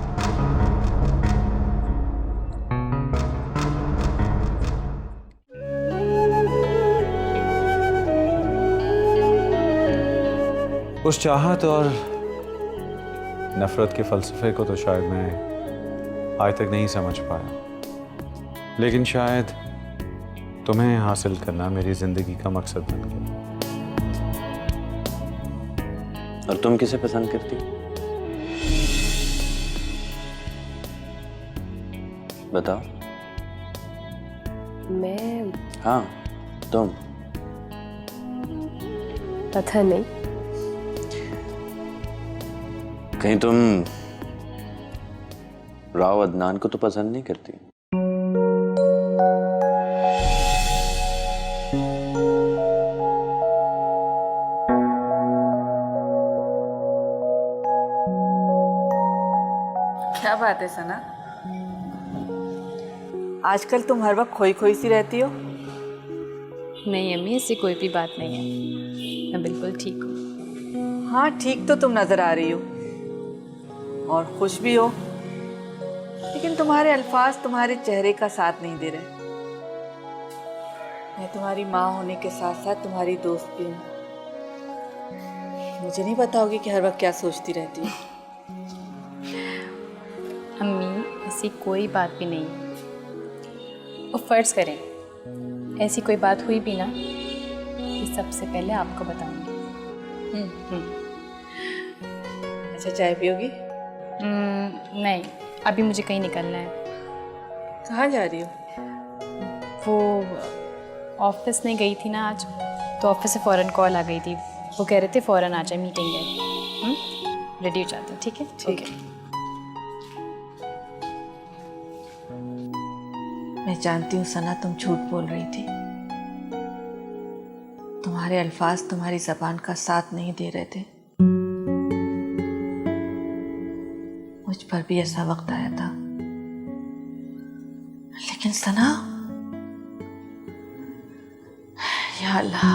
उस चाहत और नफरत के फलसफे को तो शायद मैं आज तक नहीं समझ पाया, लेकिन शायद तुम्हें हासिल करना मेरी जिंदगी का मकसद बन गया। और तुम किसे पसंद करती? बताओ। मैं हाँ, तुम। पता नहीं। कहीं तुम राव अदनान को तो पसंद नहीं करती? क्या बात है सना, आजकल तुम हर वक्त खोई खोई सी रहती हो। नहीं अम्मी, इससे कोई भी बात नहीं है, मैं बिल्कुल ठीक हूँ। हाँ ठीक तो तुम नजर आ रही हो और खुश भी हो, लेकिन तुम्हारे अल्फाज तुम्हारे चेहरे का साथ नहीं दे रहे। मैं तुम्हारी माँ होने के साथ साथ तुम्हारी दोस्त भी हूँ। मुझे नहीं पता होगी कि हर वक्त क्या सोचती रहती हो। अम्मी ऐसी कोई बात भी नहीं है। और फर्ज करें ऐसी कोई बात हुई भी ना, कि सबसे पहले आपको बताऊंगी। अच्छा चाय पियोगी? नहीं, अभी मुझे कहीं निकलना है। कहाँ जा रही हो? वो ऑफिस में गई थी ना आज, तो ऑफिस से फ़ौरन कॉल आ गई थी। वो कह रहे थे फ़ौरन आ जाए, मीटिंग है। रेडी हो जाते हो? ठीक है, ठीक है। मैं जानती हूँ सना, तुम झूठ बोल रही थी। तुम्हारे अल्फाज तुम्हारी ज़बान का साथ नहीं दे रहे थे। मुझ पर भी ऐसा वक्त आया था, लेकिन सना, या अल्लाह,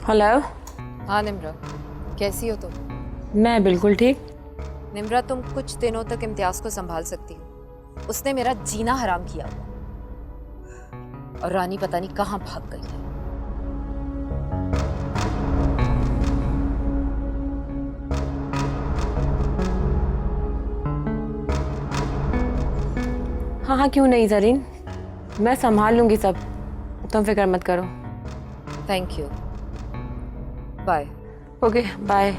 हेलो। हाँ निम्रा, कैसी हो तुम? मैं बिल्कुल ठीक। निम्रा, तुम कुछ दिनों तक इम्तियाज को संभाल सकती हो। उसने मेरा जीना हराम किया हुआ, और रानी पता नहीं कहाँ भाग गई है। हाँ हाँ, क्यों नहीं जरीन, मैं संभाल लूंगी सब, तुम फिक्र मत करो। Thank you, bye. Okay bye.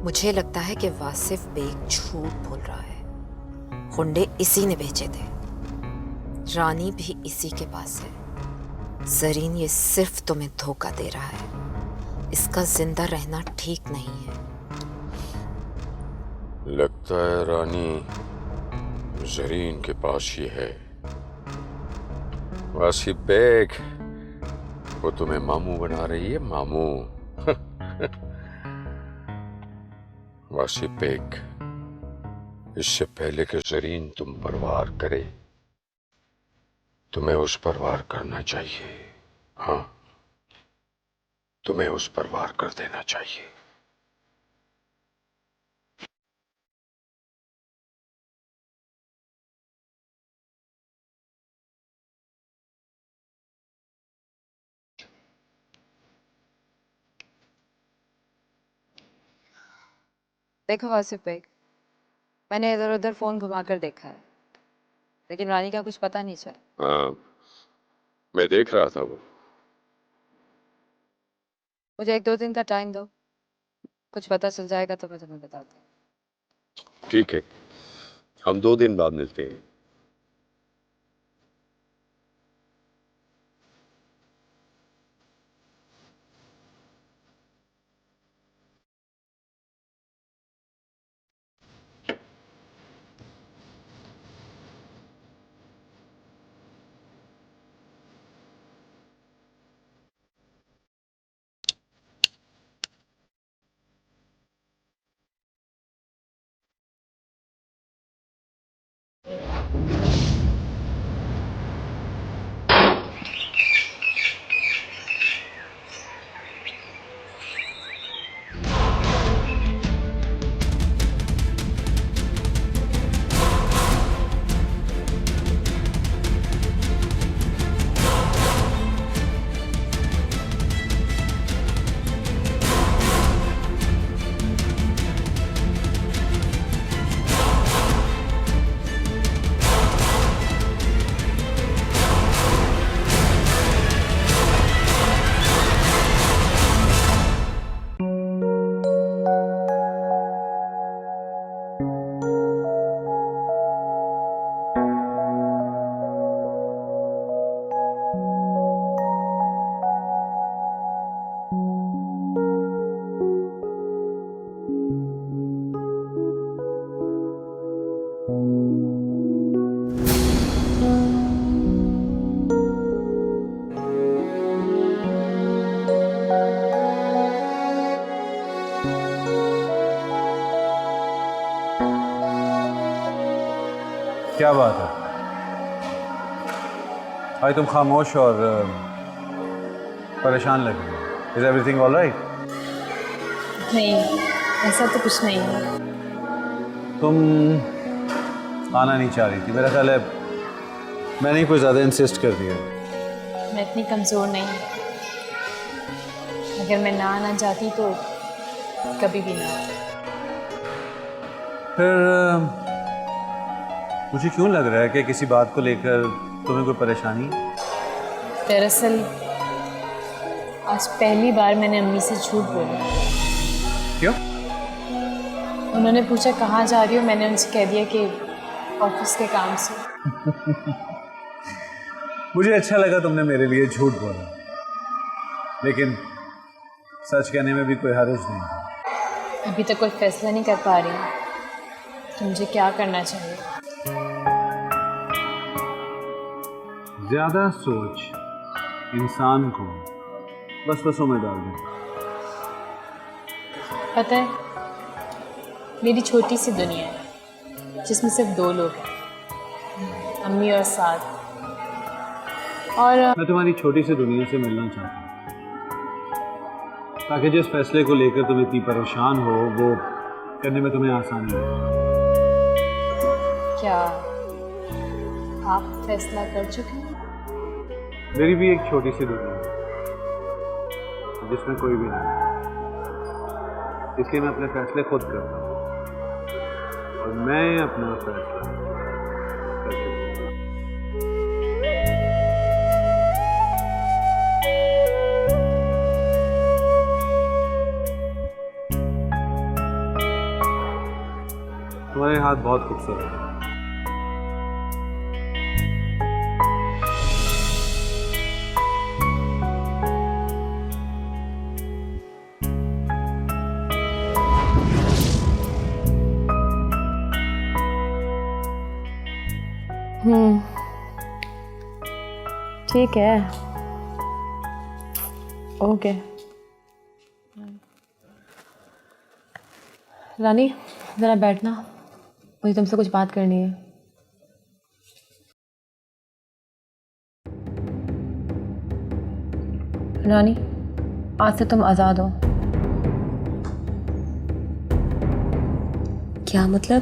मुझे लगता है कि वासिफ बेग झूठ बोल रहा है। हुंडे इसी ने भेजे थे, रानी भी इसी के पास है। जरीन ये सिर्फ तुम्हें धोखा दे रहा है, इसका जिंदा रहना ठीक नहीं है। लगता है रानी जरीन के पास ही है। वासिफ बेग वो तुम्हें मामू बना रही है, मामू। वासिफ बेग, इससे पहले कि जरीन तुम पर वार करे, तुम्हें उस पर वार करना चाहिए। हाँ, तुम्हें उस पर वार कर देना चाहिए। देखो वासिफ बेग, मैंने इधर उधर फोन घुमाकर देखा है, लेकिन रानी का कुछ पता नहीं चला। हाँ, मैं देख रहा था वो। मुझे 1-2 दिन का टाइम दो, कुछ पता चल जाएगा तो मैं तुम्हें बताती हूँ। ठीक है, हम 2 दिन बाद मिलते हैं। क्या बात है भाई, तुम खामोश और परेशान लग रही हो। Is everything all right? नहीं, ऐसा तो कुछ नहीं है। तुम आना नहीं चाह रही थी, मेरा ख्याल है मैंने ही कोई ज़्यादा इंसिस्ट कर दिया। मैं इतनी कमज़ोर नहीं, अगर मैं ना आना चाहती तो कभी भी ना। फिर मुझे क्यों लग रहा है कि किसी बात को लेकर तुम्हें कोई परेशानी है? दरअसल आज पहली बार मैंने अम्मी से झूठ बोला। क्यों? उन्होंने पूछा कहाँ जा रही हो, मैंने उनसे कह दिया कि ऑफिस के काम से। मुझे अच्छा लगा तुमने मेरे लिए झूठ बोला, लेकिन सच कहने में भी कोई हर्ज नहीं। अभी तक कोई फैसला नहीं कर पा रही कि मुझे क्या करना चाहिए। ज्यादा सोच इंसान को वसवसों में डाल दे। पता है, मेरी छोटी सी दुनिया है जिसमें सिर्फ 2 लोग हैं, अम्मी और साथ। और मैं तुम्हारी छोटी सी दुनिया से मिलना चाहता हूँ, ताकि जिस फैसले को लेकर तुम इतनी परेशान हो वो करने में तुम्हें आसानी हो। क्या आप फैसला कर चुके हैं? मेरी भी एक छोटी सी दुनिया है जिसमें कोई भी नहीं, इसलिए मैं अपने फैसले खुद करता हूँ और मैं अपना फैसला कर चुका हूँ। तुम्हारे हाथ बहुत खूबसूरत है। ठीक है, ओके। रानी ज़रा बैठना, मुझे तुमसे कुछ बात करनी है। रानी, आज से तुम आज़ाद हो। क्या मतलब?